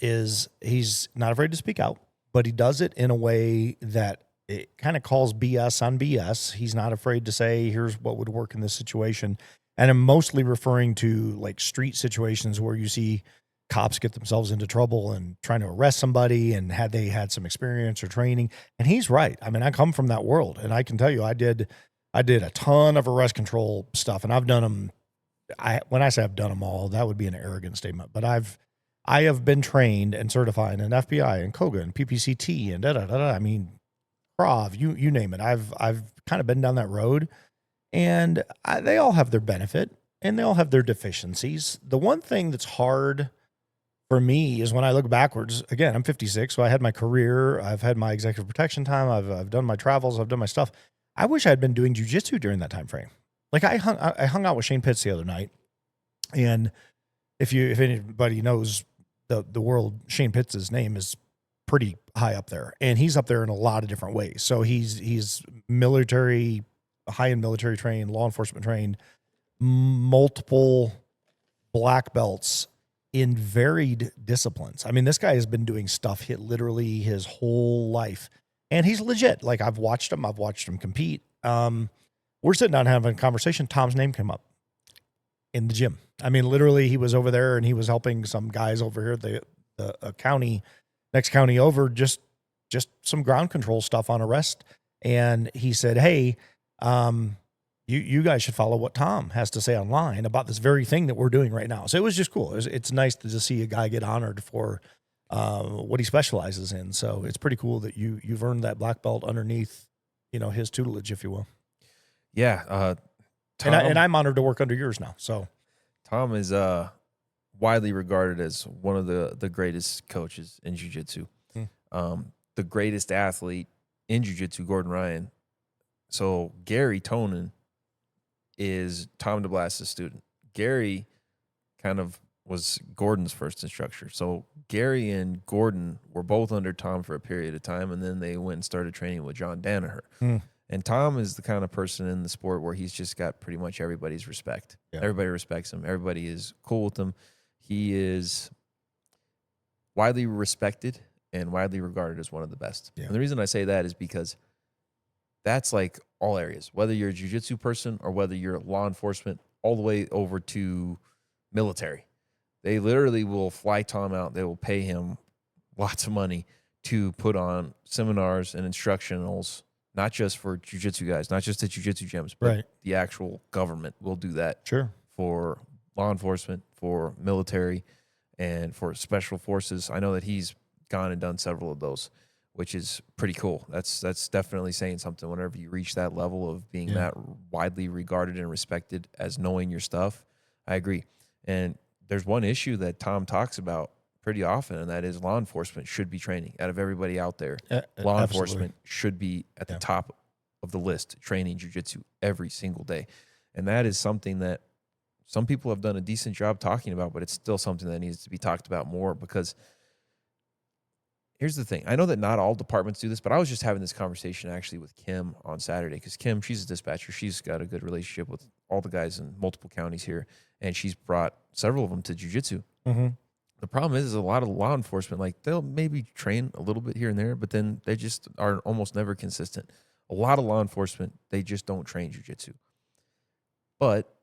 is he's not afraid to speak out, but he does it in a way that it kind of calls BS on BS. He's not afraid to say, here's what would work in this situation. And I'm mostly referring to like street situations where you see cops get themselves into trouble and trying to arrest somebody, and had they had some experience or training. And he's right. I mean, I come from that world, and I can tell you, I did a ton of arrest control stuff, and I've done them. When I say I've done them all, that would be an arrogant statement, but I have been trained and certified in FBI and KOGA and PPCT and I mean, Krav, you name it. I've kind of been down that road, and they all have their benefit and they all have their deficiencies. The one thing that's hard for me is when I look backwards. Again, I'm 56, so I had my career, I've had my executive protection time, I've done my travels, I've done my stuff. I wish I had been doing jujitsu during that time frame. Like I hung out with Shane Pitts the other night, and if anybody knows the world, Shane Pitts' name is pretty high up there, and he's up there in a lot of different ways. So he's military, high-end military trained, law enforcement trained, multiple black belts in varied disciplines. I mean, this guy has been doing stuff literally his whole life, and he's legit. Like I've watched him compete. We're sitting down having a conversation. Tom's name came up in the gym. I mean, literally he was over there and he was helping some guys over here at the county, next county over, just some ground control stuff on arrest. And he said, hey, you guys should follow what Tom has to say online about this very thing that we're doing right now. So it was just cool. It's nice to just see a guy get honored for what he specializes in. So it's pretty cool that you've earned that black belt underneath, his tutelage, if you will. Yeah. Tom, and I'm honored to work under yours now. So Tom is widely regarded as one of the greatest coaches in jiu-jitsu. The greatest athlete in jiu-jitsu, Gordon Ryan. So Gary Tonin is Tom DeBlas's student. Gary kind of was Gordon's first instructor. So Gary and Gordon were both under Tom for a period of time, and then they went and started training with John Danaher. And Tom is the kind of person in the sport where he's just got pretty much everybody's respect. Yeah. Everybody respects him. Everybody is cool with him. He is widely respected and widely regarded as one of the best. Yeah. And the reason I say that is because that's like all areas, whether you're a jiu-jitsu person or whether you're law enforcement, all the way over to military. They literally will fly Tom out. They will pay him lots of money to put on seminars and instructionals, not just for jiu-jitsu guys, not just at jiu-jitsu gyms, but the actual government will do that. Sure. For law enforcement, for military, and for special forces. I know that he's gone and done several of those, which is pretty cool. That's definitely saying something whenever you reach that level of being that widely regarded and respected as knowing your stuff. I agree. And there's one issue that Tom talks about pretty often, and that is law enforcement should be training. Out of everybody out there, law enforcement should be at the top of the list, training jiu-jitsu every single day. And that is something that some people have done a decent job talking about, but it's still something that needs to be talked about more, because here's the thing. I know that not all departments do this, but I was just having this conversation actually with Kim on Saturday because Kim, she's a dispatcher. She's got a good relationship with all the guys in multiple counties here, and she's brought several of them to jujitsu. Mm-hmm. The problem is a lot of law enforcement, like they'll maybe train a little bit here and there, but then they just are almost never consistent. A lot of law enforcement, they just don't train jujitsu. But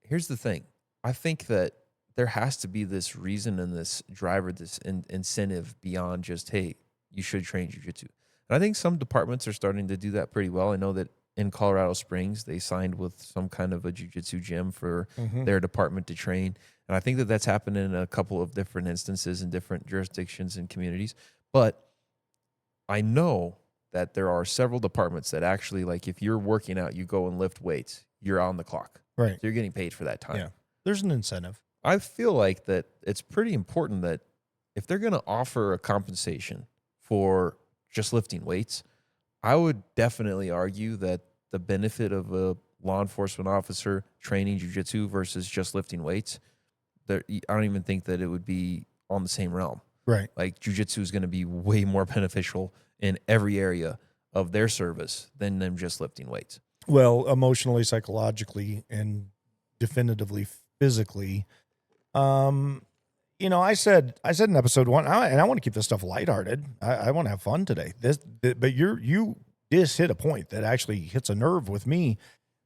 here's the thing. I think that there has to be this reason and this driver, this incentive beyond just, hey, you should train jujitsu. And I think some departments are starting to do that pretty well. I know that in Colorado Springs, they signed with some kind of a jujitsu gym for their department to train. And I think that that's happened in a couple of different instances in different jurisdictions and communities. But I know that there are several departments that actually, like, if you're working out, you go and lift weights, you're on the clock. Right. So you're getting paid for that time. Yeah. There's an incentive. I feel like that it's pretty important that if they're going to offer a compensation for just lifting weights, I would definitely argue that the benefit of a law enforcement officer training jiu-jitsu versus just lifting weights, I don't even think that it would be on the same realm. Right. Like jiu-jitsu is going to be way more beneficial in every area of their service than them just lifting weights. Well, emotionally, psychologically, and definitively physically. I said in episode 1, and I want to keep this stuff lighthearted. I want to have fun today. But you just hit a point that actually hits a nerve with me,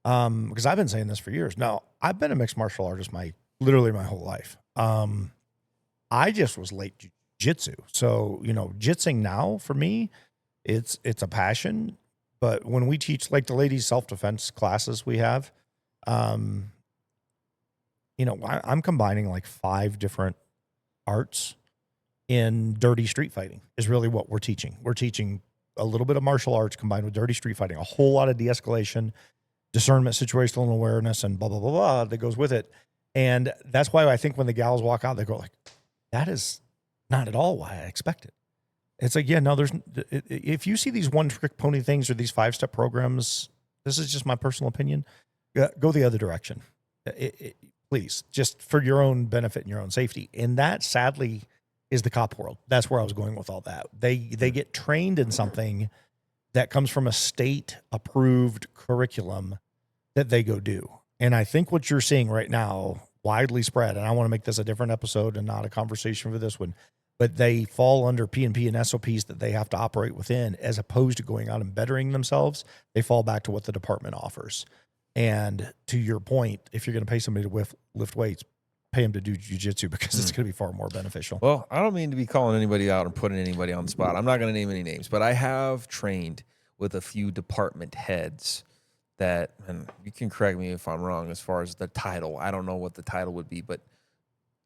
because I've been saying this for years. Now, I've been a mixed martial artist literally my whole life. I just was late jiu-jitsu. So, jitsing now for me, it's a passion. But when we teach like the ladies self-defense classes we have, I'm combining like 5 different arts in dirty street fighting is really what we're teaching. We're teaching a little bit of martial arts combined with dirty street fighting, a whole lot of de-escalation, discernment, situational awareness, and blah, blah, blah, blah that goes with it. And that's why I think when the gals walk out, they go like, that is not at all why I expected. It's like, yeah, no, if you see these one-trick pony things or these 5-step programs, this is just my personal opinion, go the other direction. Please, just for your own benefit and your own safety. And that, sadly, is the cop world. That's where I was going with all that. They get trained in something that comes from a state-approved curriculum that they go do. And I think what you're seeing right now, widely spread, and I want to make this a different episode and not a conversation for this one, but they fall under P&P and SOPs that they have to operate within, as opposed to going out and bettering themselves. They fall back to what the department offers. And to your point, if you're going to pay somebody to lift weights, pay them to do jiu-jitsu, because it's going to be far more beneficial. Well, I don't mean to be calling anybody out and putting anybody on the spot. I'm not going to name any names, but I have trained with a few department heads that, and you can correct me if I'm wrong as far as the title. I don't know what the title would be, but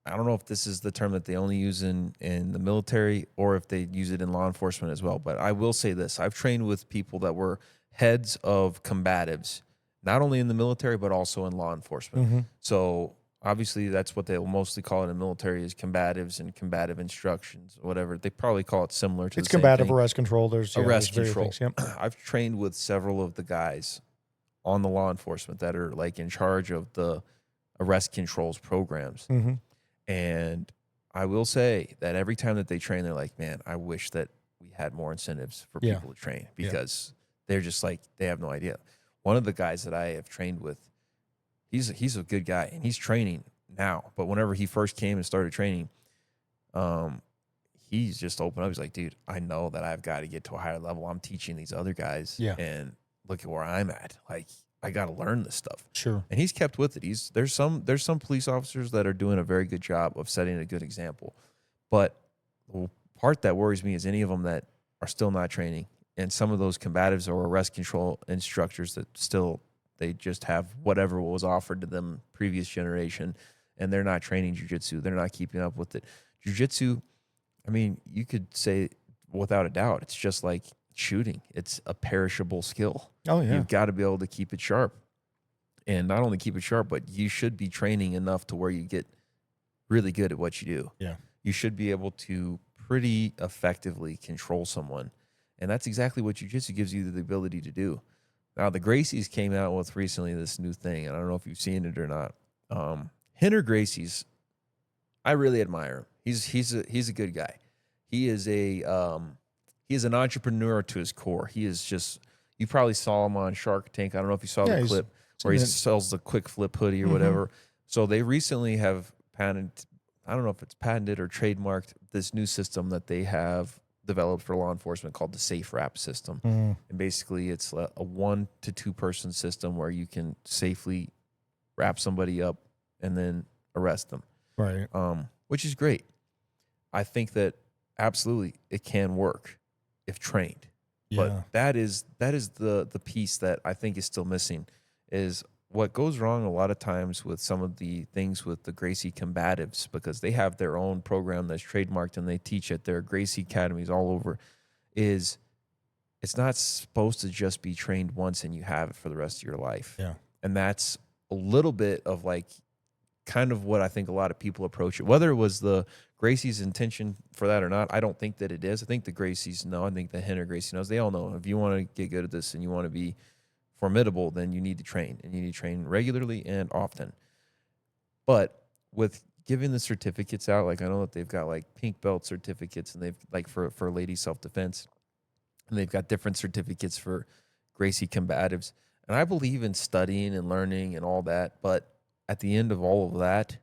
I don't know if this is the term that they only use in the military or if they use it in law enforcement as well. But I will say this. I've trained with people that were heads of combatives, not only in the military, but also in law enforcement. Mm-hmm. So obviously that's what they'll mostly call it in the military, is combatives and combative instructions, whatever. They probably call it similar to It's the same combative thing. arrest control. There's Arrest various control. things, yep. I've trained with several of the guys on the law enforcement that are like in charge of the arrest controls programs. Mm-hmm. And I will say that every time that they train, they're like, man, I wish that we had more incentives for people to train, because they're just like, they have no idea. One of the guys that I have trained with, he's a good guy, and he's training now. But whenever he first came and started training, he's just opened up. He's like, dude, I know that I've got to get to a higher level. I'm teaching these other guys, and look at where I'm at. Like, I got to learn this stuff. Sure. And he's kept with it. There's some police officers that are doing a very good job of setting a good example. But the part that worries me is any of them that are still not training, and some of those combatives or arrest control instructors that still, they just have whatever was offered to them previous generation, and they're not training jiu-jitsu. They're not keeping up with it. Jiu-jitsu, I mean, you could say without a doubt, it's just like shooting. It's a perishable skill. Oh, yeah. You've got to be able to keep it sharp. And not only keep it sharp, but you should be training enough to where you get really good at what you do. Yeah. You should be able to pretty effectively control someone. And that's exactly what jiu-jitsu gives you the ability to do. Now, the Gracies came out with recently this new thing, and I don't know if you've seen it or not. Henner Gracie's, I really admire him. He's a good guy. He is he is an entrepreneur to his core. He is just, you probably saw him on Shark Tank. I don't know if you saw Yeah, the he's clip where seen he it. sells the quick flip hoodie or Mhm. whatever. So they recently have patented, I don't know if it's patented or trademarked, this new system that they have developed for law enforcement called the Safe Wrap system. Mm. And basically it's a 1 to 2 person system where you can safely wrap somebody up and then arrest them, Right. which is great. I think that absolutely it can work if trained. But Yeah. that is the piece that I think is still missing, is what goes wrong a lot of times with some of the things with the Gracie combatives, because they have their own program that's trademarked and they teach at their Gracie academies all over, is it's not supposed to just be trained once and you have it for the rest of your life. Yeah. And that's a little bit of like kind of what I think a lot of people approach it. Whether it was the Gracie's intention for that or not, I don't think that it is. I think the Gracies know. I think the Henner Gracie knows. They all know if you want to get good at this and you want to be formidable, then you need to train, and you need to train regularly and often. But with giving the certificates out, like I know that they've got like pink belt certificates, and they've like for lady self defense, and they've got different certificates for Gracie combatives. And I believe in studying and learning and all that, but at the end of all of that,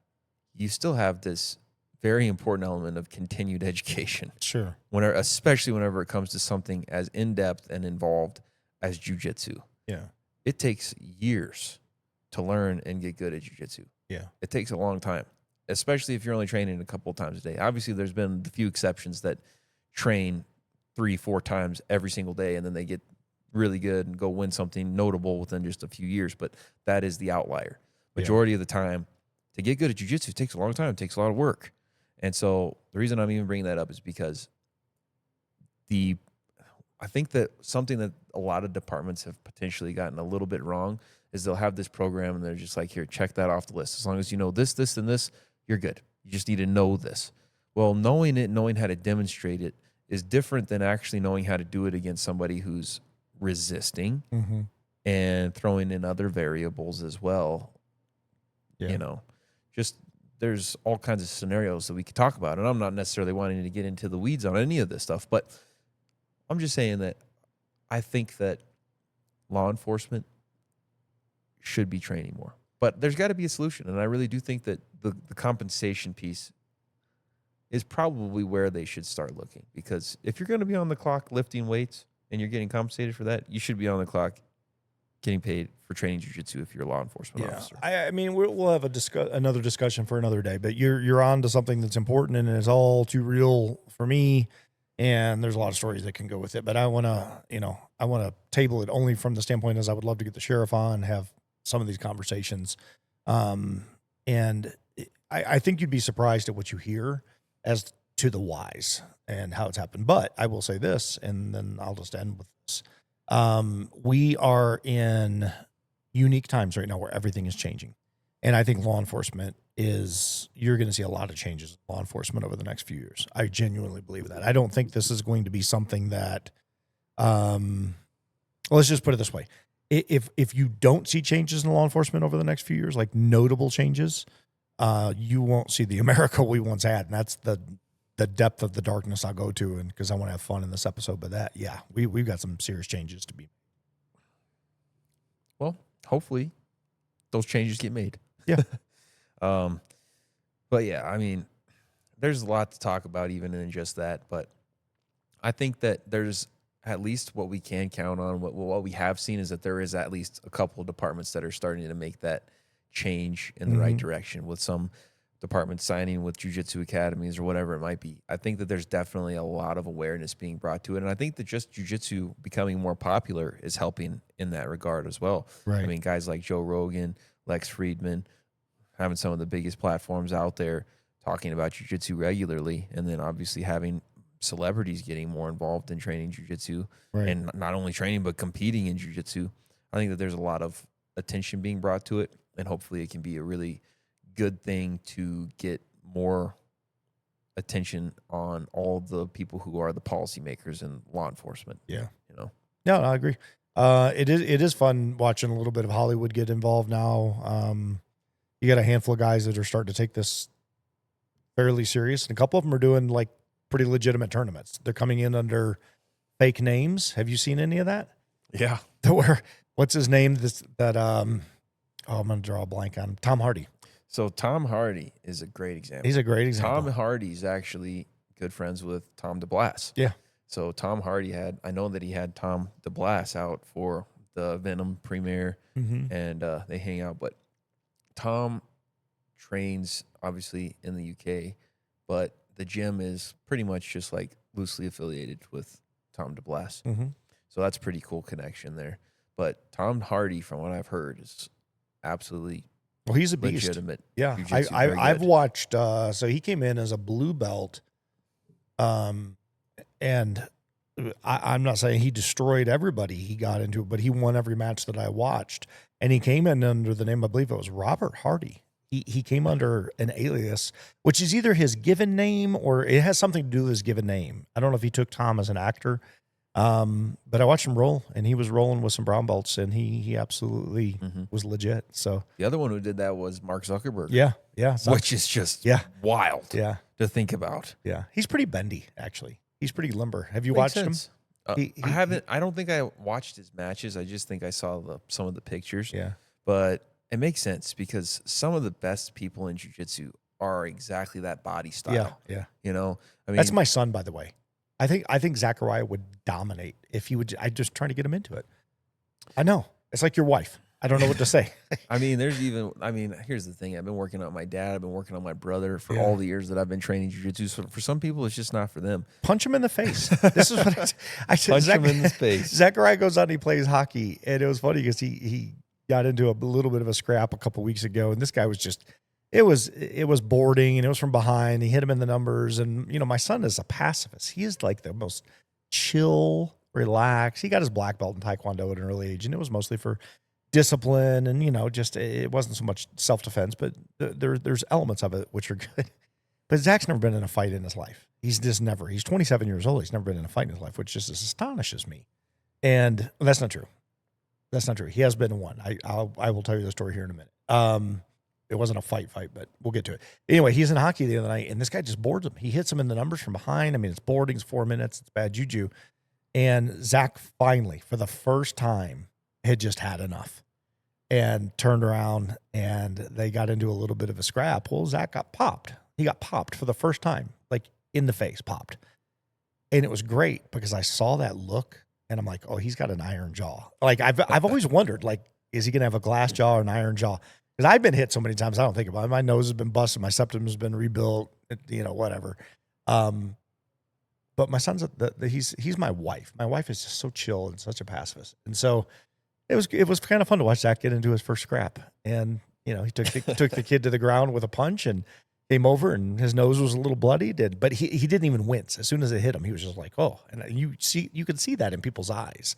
you still have this very important element of continued education. Sure. Whenever, especially whenever it comes to something as in depth and involved as jujitsu, Yeah. it takes years to learn and get good at jujitsu. Yeah. It takes a long time, especially if you're only training a couple of times a day. Obviously, there's been the few exceptions that train 3-4 times every single day, and then they get really good and go win something notable within just a few years. But that is the outlier. Majority of the time, to get good at jiu-jitsu takes a long time. It takes a lot of work. And so the reason I'm even bringing that up is because I think that something that a lot of departments have potentially gotten a little bit wrong is they'll have this program and they're just like, here, check that off the list. As long as you know this, this, and this, you're good. You just need to know this. Well, knowing it, knowing how to demonstrate it is different than actually knowing how to do it against somebody who's resisting Mm-hmm. and throwing in other variables as well. Yeah. You know, just there's all kinds of scenarios that we could talk about. And I'm not necessarily wanting to get into the weeds on any of this stuff, but I'm just saying that I think that law enforcement should be training more. But there's got to be a solution. And I really do think that the compensation piece is probably where they should start looking. Because if you're going to be on the clock lifting weights and you're getting compensated for that, you should be on the clock getting paid for training jiu-jitsu if you're a law enforcement officer. I mean, we'll have another discussion for another day, but you're on to something that's important, and it's all too real for me. And there's a lot of stories that can go with it, but I want to table it only from the standpoint as I would love to get the sheriff on and have some of these conversations. And I think you'd be surprised at what you hear as to the whys and how it's happened. But I will say this, and then I'll just end with this. We are in unique times right now where everything is changing. And I think law enforcement you're going to see a lot of changes in law enforcement over the next few years. I genuinely believe that. I don't think this is going to be something that, let's just put it this way. If you don't see changes in law enforcement over the next few years, like notable changes, you won't see the America we once had. And that's the depth of the darkness I'll go to, and because I want to have fun in this episode. But we've got some serious changes to be. Well, hopefully those changes get made. Yeah. But yeah, I mean, there's a lot to talk about even in just that. But I think that there's at least what we can count on. What we have seen is that there is at least a couple of departments that are starting to make that change in the right direction, with some departments signing with jiu-jitsu academies or whatever it might be. I think that there's definitely a lot of awareness being brought to it. And I think that just jiu-jitsu becoming more popular is helping in that regard as well. Right. I mean, guys like Joe Rogan, Lex Friedman, having some of the biggest platforms out there talking about jiu-jitsu regularly, and then obviously having celebrities getting more involved in training jiu-jitsu, Right. and not only training but competing in jiu-jitsu. I think that there's a lot of attention being brought to it, and hopefully it can be a really good thing to get more attention on all the people who are the policymakers in law enforcement. Yeah. No, I agree. It is fun watching a little bit of Hollywood get involved now. You got a handful of guys that are starting to take this fairly serious, and a couple of them are doing like pretty legitimate tournaments. They're coming in under fake names. Have you seen any of that? Yeah. Where what's his name? I'm going to draw a blank on him. Tom Hardy. So Tom Hardy is a great example. He's a great example. Tom Hardy's actually good friends with Tom DeBlass. Yeah. So Tom Hardy I know that he had Tom DeBlass out for the Venom premiere, and they hang out. But Tom trains obviously in the UK, but the gym is pretty much just like loosely affiliated with Tom DeBlass. So that's a pretty cool connection there. But Tom Hardy, from what I've heard, is absolutely he's a beast. Legitimate. Yeah, Jiu-jitsu, I've watched. So he came in as a blue belt, and I'm not saying he destroyed everybody he got into, but he won every match that I watched. And he came in under the name, I believe it was Robert Hardy. He came under an alias, which is either his given name or it has something to do with his given name. I don't know if he took Tom as an actor, but I watched him roll, and he was rolling with some brown belts, and he absolutely was legit. So the other one who did that was Mark Zuckerberg. Yeah. Which is just wild to think about. Yeah. He's pretty bendy, actually. He's pretty limber. Have you Makes watched sense. him? I haven't. I don't think I watched his matches. I just think I saw some of the pictures. Yeah. But it makes sense because some of the best people in jiu-jitsu are exactly that body style. Yeah. You know, I mean, That's my son, by the way. I think Zachariah would dominate if he would. I'm just trying to get him into it. I know. It's like your wife. I don't know what to say. I mean, here's the thing. I've been working on my dad. I've been working on my brother for all the years that I've been training jiu-jitsu. So for some people, it's just not for them. Punch him in the face. This is what I said. Punch him in the face. Zachariah goes out and he plays hockey. And it was funny because he got into a little bit of a scrap a couple weeks ago. And this guy was just, it was boarding, and it was from behind. He hit him in the numbers. And, my son is a pacifist. He is like the most chill, relaxed. He got his black belt in Taekwondo at an early age. And it was mostly for discipline, and just it wasn't so much self-defense, but there's elements of it which are good. But Zach's never been in a fight in his life. He's 27 years old. He's never been in a fight in his life, which just astonishes me. And that's not true. He has been in one. I will tell you the story here in a minute. It wasn't a fight, but we'll get to it. Anyway, he's in hockey the other night, and this guy just boards him. He hits him in the numbers from behind. I mean, it's boarding, it's 4 minutes, it's bad juju. And Zach finally, for the first time, had just had enough and turned around, and they got into a little bit of a scrap. Well, Zach got popped. He got popped for the first time, like in the face, popped. And it was great because I saw that look, and I'm like, oh, he's got an iron jaw. Like I've always wondered, like, is he going to have a glass jaw or an iron jaw? Because I've been hit so many times, I don't think about it. My nose has been busted. My septum has been rebuilt, whatever. But my son's, he's my wife. My wife is just so chill and such a pacifist. And so it was kind of fun to watch Zach get into his first scrap. And, he took the kid to the ground with a punch and came over, and his nose was a little bloody. But he didn't even wince. As soon as it hit him, he was just like, oh. And you can see that in people's eyes.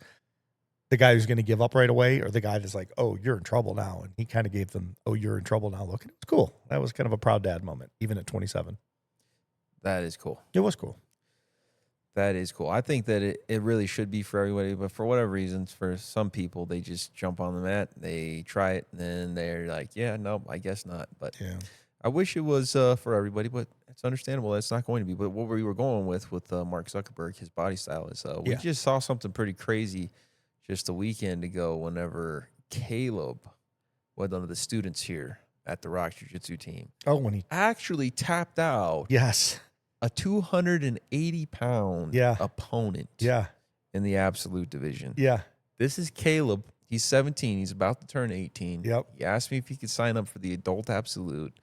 The guy who's going to give up right away, or the guy that's like, oh, you're in trouble now. And he kind of gave them, oh, you're in trouble now look. And it was cool. That was kind of a proud dad moment, even at 27. That is cool. It was cool. That is cool. I think that it really should be for everybody, but for whatever reasons, for some people, they just jump on the mat, they try it, and then they're like, yeah, no, I guess not. But yeah. I wish it was for everybody, but it's understandable. It's not going to be. But what we were going with Mark Zuckerberg, his body style is, we just saw something pretty crazy just a weekend ago whenever Caleb, one of the students here at the Rock Jiu-Jitsu team, when he actually tapped out. Yes. A 280-pound opponent in the absolute division. Yeah. This is Caleb. He's 17. He's about to turn 18. Yep. He asked me if he could sign up for the adult absolute.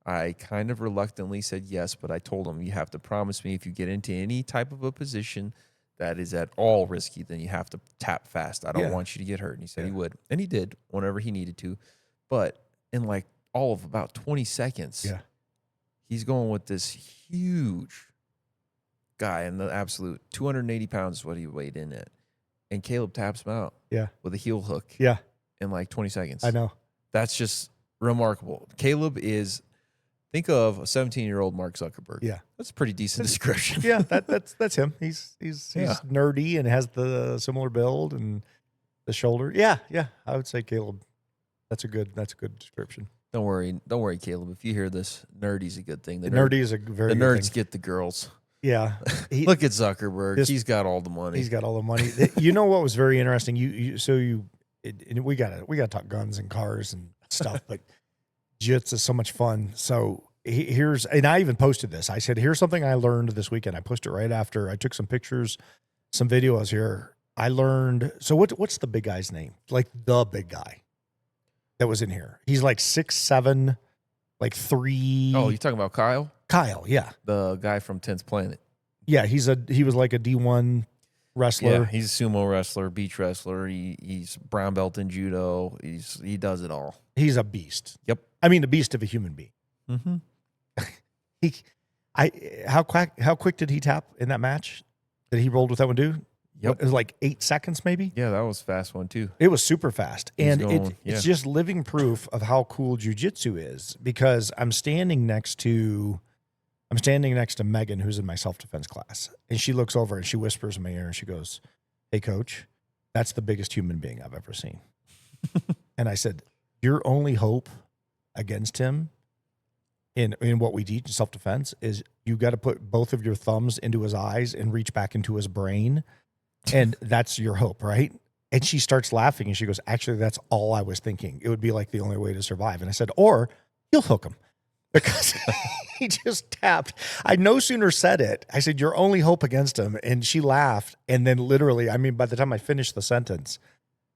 I kind of reluctantly said yes, but I told him, you have to promise me if you get into any type of a position that is at all risky, then you have to tap fast. I don't want you to get hurt. And he said he would. And he did whenever he needed to. But in like all of about 20 seconds, he's going with this huge guy in the absolute. 280 pounds is what he weighed in at. And Caleb taps him out with a heel hook in like 20 seconds. I know. That's just remarkable. Caleb is, think of a 17-year-old Mark Zuckerberg. Yeah. That's a pretty decent description. Yeah, that's him. He's nerdy and has the similar build and the shoulder. Yeah, I would say Caleb. That's a good description. Don't worry, Caleb. If you hear this, nerdy's a good thing. Nerdy is a very the good nerds thing. get the girls. Yeah. Look at Zuckerberg. This- He's got all the money. He's got all the money. You know what was very interesting? We gotta talk guns and cars and stuff, but jits is so much fun. So here's, and I even posted this. I said, here's something I learned this weekend. I posted it right after I took some pictures, some videos here. I learned. So what's the big guy's name? Like the big guy that was in here. He's like 6'7", like 3. Oh, you talking about Kyle? Kyle, yeah. The guy from 10th Planet. Yeah, he was like a D1 wrestler. Yeah, he's a sumo wrestler, beach wrestler. He's brown belt in judo. He does it all. He's a beast. Yep. I mean, a beast of a human being. Mm-hmm. How quick did he tap in that match that he rolled with that one dude? Yep. It was like 8 seconds maybe. Yeah, that was a fast one too. It was super fast. He's And going, it's just living proof of how cool jujitsu is, because I'm standing next to Megan, who's in my self-defense class. And she looks over and she whispers in my ear and she goes, "Hey coach, that's the biggest human being I've ever seen." And I said, "Your only hope against him in what we teach in self-defense is you got to put both of your thumbs into his eyes and reach back into his brain. And that's your hope, right?" And she starts laughing and she goes, "Actually, that's all I was thinking. It would be like the only way to survive." And I said, "Or you'll hook him." Because he just tapped. I no sooner said it. I said, "Your only hope against him." And she laughed. And then literally, I mean, by the time I finished the sentence,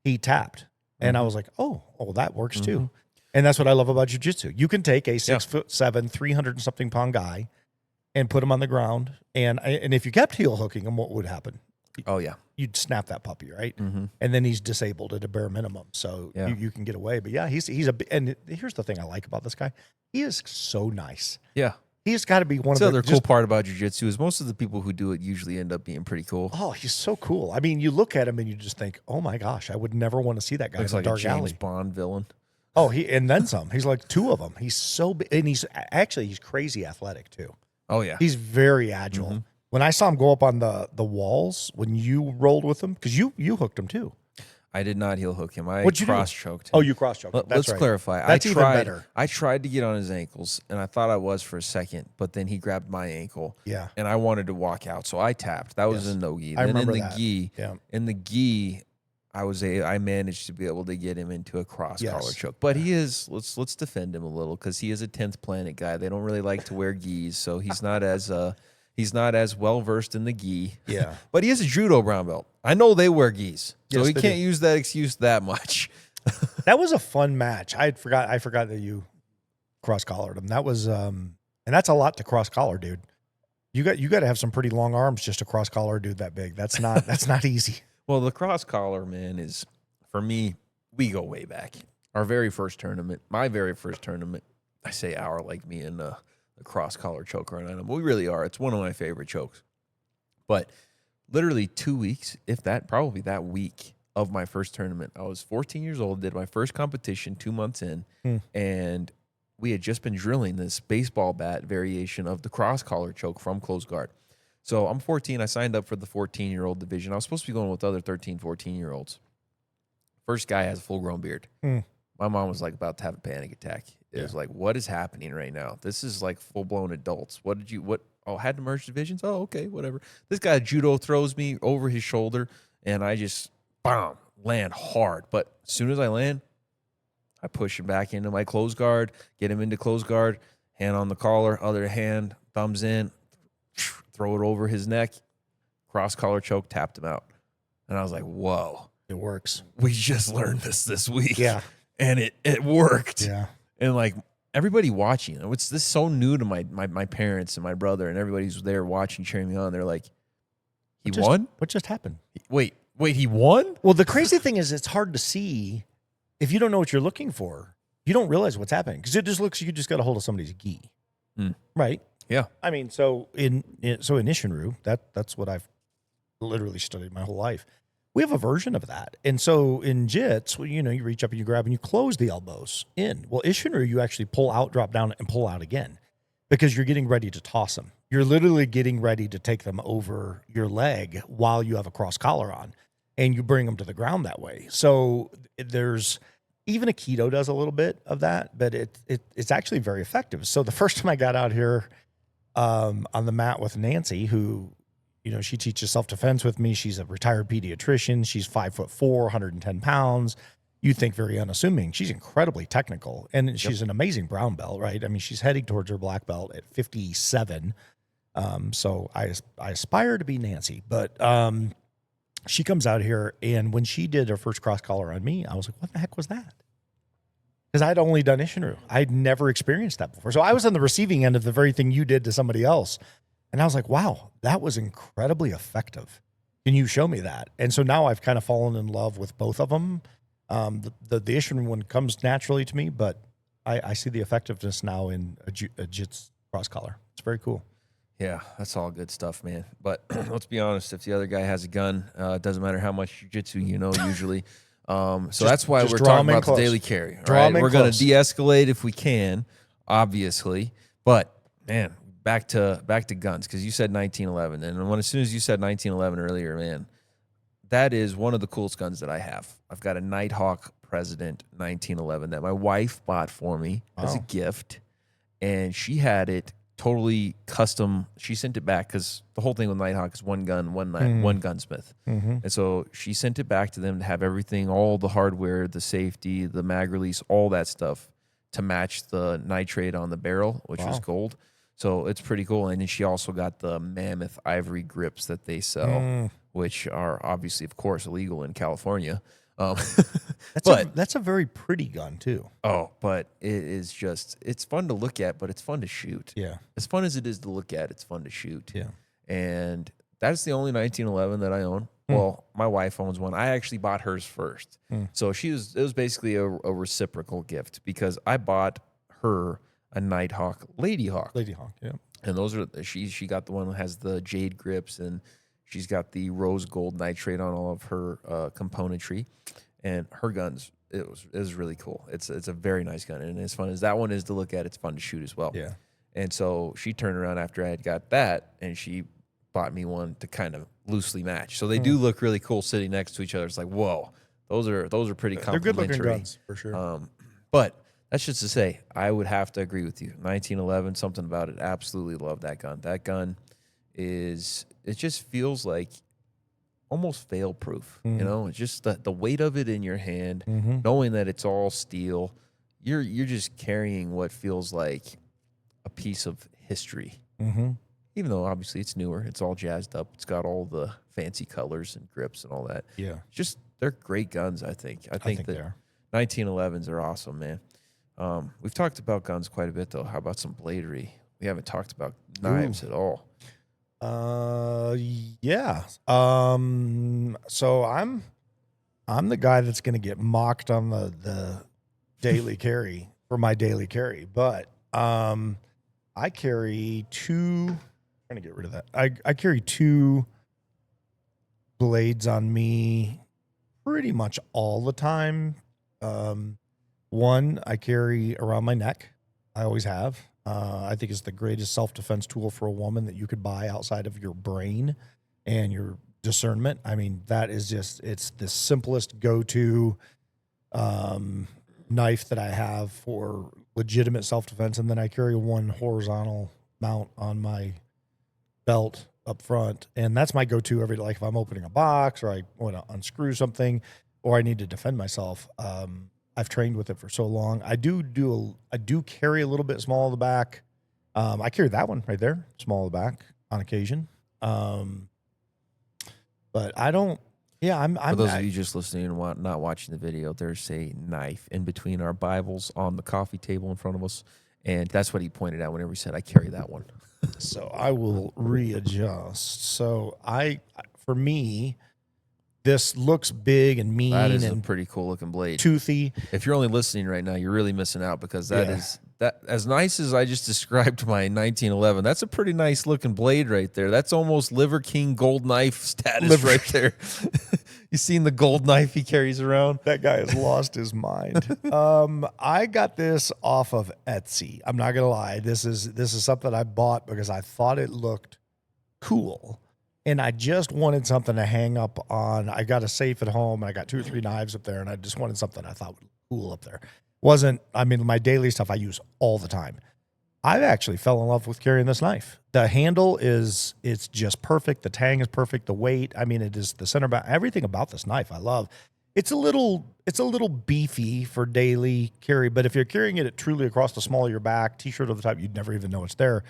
he tapped. And I was like, oh, that works too. And that's what I love about jiu-jitsu. You can take a 6'7", 300 and something pound guy and put him on the ground. And if you kept heel hooking him, what would happen? Oh yeah, You'd snap that puppy, right? Mm-hmm. And then he's disabled at a bare minimum. So Yeah. you can get away. But yeah, and here's the thing I like about this guy. He is so nice. yeah. He's got to be one The of other the cool part about jiu-jitsu is most of the people who do it usually end up being pretty cool. Oh, he's so cool. I mean, you look at him and you just think, oh my gosh, I would never want to see that guy Looks in a like a dark James alley. Bond villain. Oh, and then some. He's like 2 of them. He's so big, and he's crazy athletic too. Oh yeah. He's very agile. Mm-hmm. When I saw him go up on the walls when you rolled with him, because you hooked him too. I did not heel hook him. I What'd you do? cross choked him. Oh, you cross choked. Let's clarify. That's I even tried, better. I tried to get on his ankles, and I thought I was for a second, but then he grabbed my ankle. Yeah. And I wanted to walk out, so I tapped. That was Yes. a no-gi. I Then remember in the that. gi, Yeah. in the gi, I managed to be able to get him into a cross collar Yes. choke. But he is let's defend him a little, because he is a 10th Planet guy. They don't really like to wear gis, so he's not as well versed in the gi. Yeah. But he is a judo brown belt. I know they wear gis, so Yes, he they can't do. use that excuse that much. That was a fun match. I forgot that you cross collared him. That was and that's a lot to cross collar, dude. You got to have some pretty long arms just to cross collar a dude that big. That's not easy. Well, the cross collar, man, is, for me, we go way back. Our very first tournament, my very first tournament, I say our, like me and the cross collar choke right on him. We really are. It's one of my favorite chokes. But literally 2 weeks, if that, probably that week of my first tournament, I was 14 years old, did my first competition 2 months in, and we had just been drilling this baseball bat variation of the cross collar choke from close guard. So I'm 14. I signed up for the 14-year-old division. I was supposed to be going with other 13, 14-year-olds. First guy has a full-grown beard. My mom was like about to have a panic attack. It was like, what is happening right now? This is like full-blown adults. Oh, had to merge divisions? Oh, okay, whatever. This guy judo throws me over his shoulder, and I just, bam, land hard. But as soon as I land, I push him back into my close guard, get him into close guard, hand on the collar, other hand, thumbs in, throw it over his neck, cross collar choke, tapped him out. And I was like, whoa. It works. We just learned this week. Yeah. And it worked. Yeah. And like everybody watching, it's this so new to my parents and my brother and everybody who's there watching, cheering me on. They're like, he won? What just happened? Wait, he won? Well, the crazy thing is it's hard to see if you don't know what you're looking for. You don't realize what's happening because it just looks, you just got a hold of somebody's gi. Right? Yeah. I mean, so in Ishinryu, that's what I've literally studied my whole life. We have a version of that. And so in jits, well, you reach up and you grab and you close the elbows in. Well, Ishinryu, you actually pull out, drop down, and pull out again because you're getting ready to toss them. You're literally getting ready to take them over your leg while you have a cross collar on, and you bring them to the ground that way. So there's even Aikido does a little bit of that, but it's actually very effective. So the first time I got out here, on the mat with Nancy, who, she teaches self-defense with me. She's a retired pediatrician. She's 5'4", 110 pounds. You think very unassuming. She's incredibly technical, and she's an amazing brown belt, right? I mean, she's heading towards her black belt at 57. So I aspire to be Nancy, but she comes out here, and when she did her first cross collar on me, I was like, what the heck was that? Because I'd only done Ishinru. I'd never experienced that before. So I was on the receiving end of the very thing you did to somebody else. And I was like, wow, that was incredibly effective. Can you show me that? And so now I've kind of fallen in love with both of them. The Ishinru one comes naturally to me, but I see the effectiveness now in a jits cross collar. It's very cool. Yeah, that's all good stuff, man. But let's be honest, if the other guy has a gun, it doesn't matter how much jiu-jitsu you know usually. So that's why we're talking about the daily carry. Right? We're going to de-escalate if we can, obviously. But, man, back to guns, because you said 1911. And as soon as you said 1911 earlier, man, that is one of the coolest guns that I have. I've got a Nighthawk President 1911 that my wife bought for me as a gift. And she had it totally custom. She sent it back because the whole thing with Nighthawk is one gun, one gunsmith. And so she sent it back to them to have everything, all the hardware, the safety, the mag release, all that stuff to match the nitrate on the barrel, which was gold. So it's pretty cool. And then she also got the mammoth ivory grips that they sell, which are obviously, of course, illegal in California. That's a very pretty gun too. Oh, but it is just, it's fun to look at, but it's fun to shoot. Yeah. As fun as it is to look at, it's fun to shoot. Yeah. And that's the only 1911 that I own. Well, my wife owns one. I actually bought hers first. So it was basically a reciprocal gift because I bought her a Nighthawk Lady Hawk. Lady Hawk, yeah. And those are, she got the one that has the jade grips, and she's got the rose gold nitrate on all of her componentry. And her guns, it was really cool. It's a very nice gun, and as fun as that one is to look at, it's fun to shoot as well. Yeah. And so she turned around after I had got that, and she bought me one to kind of loosely match. So they do look really cool sitting next to each other. It's like, whoa, those are pretty complementary. They're good looking guns for sure. But that's just to say, I would have to agree with you. 1911, something about it. Absolutely love that gun. That gun it just feels like almost fail proof. You know, it's just the weight of it in your hand, knowing that it's all steel. You're just carrying what feels like a piece of history. Even though obviously it's newer, it's all jazzed up. It's got all the fancy colors and grips and all that. Yeah. Just they're great guns, I think. I think they that are. 1911s are awesome, man. We've talked about guns quite a bit though. How about some bladery? We haven't talked about knives at all. Yeah. So I'm the guy that's going to get mocked on the daily carry for my daily carry, but I carry two. Trying to get rid of that. I carry two blades on me pretty much all the time. One I carry around my neck. I always have. I think it's the greatest self-defense tool for a woman that you could buy outside of your brain and your discernment. I mean, that is just, it's the simplest go-to knife that I have for legitimate self-defense. And then I carry one horizontal mount on my belt up front. And that's my go-to every day. Like if I'm opening a box or I want to unscrew something or I need to defend myself. I've trained with it for so long. I do carry a little bit small in the back. I carry that one right there, small in the back on occasion. But I don't. Yeah, I'm. For those of you just listening and not watching the video, there's a knife in between our Bibles on the coffee table in front of us, and that's what he pointed out whenever he said, "I carry that one." So I will readjust. So for me. This looks big and mean. That is and a pretty cool looking blade. Toothy. If you're only listening right now, you're really missing out because that is as nice as I just described my 1911. That's a pretty nice looking blade right there. That's almost Liver King gold knife status right there. You seen the gold knife he carries around? That guy has lost his mind. I got this off of Etsy. I'm not gonna lie. This is something I bought because I thought it looked cool. And I just wanted something to hang up on. I got a safe at home, and I got 2 or 3 knives up there, and I just wanted something I thought would be cool up there. My daily stuff I use all the time. I actually fell in love with carrying this knife. The handle it's just perfect. The tang is perfect. The weight, I mean, it is the center back. Everything about this knife I love. It's a little beefy for daily carry, but if you're carrying it truly across the small of your back, t-shirt over the top, you'd never even know it's there.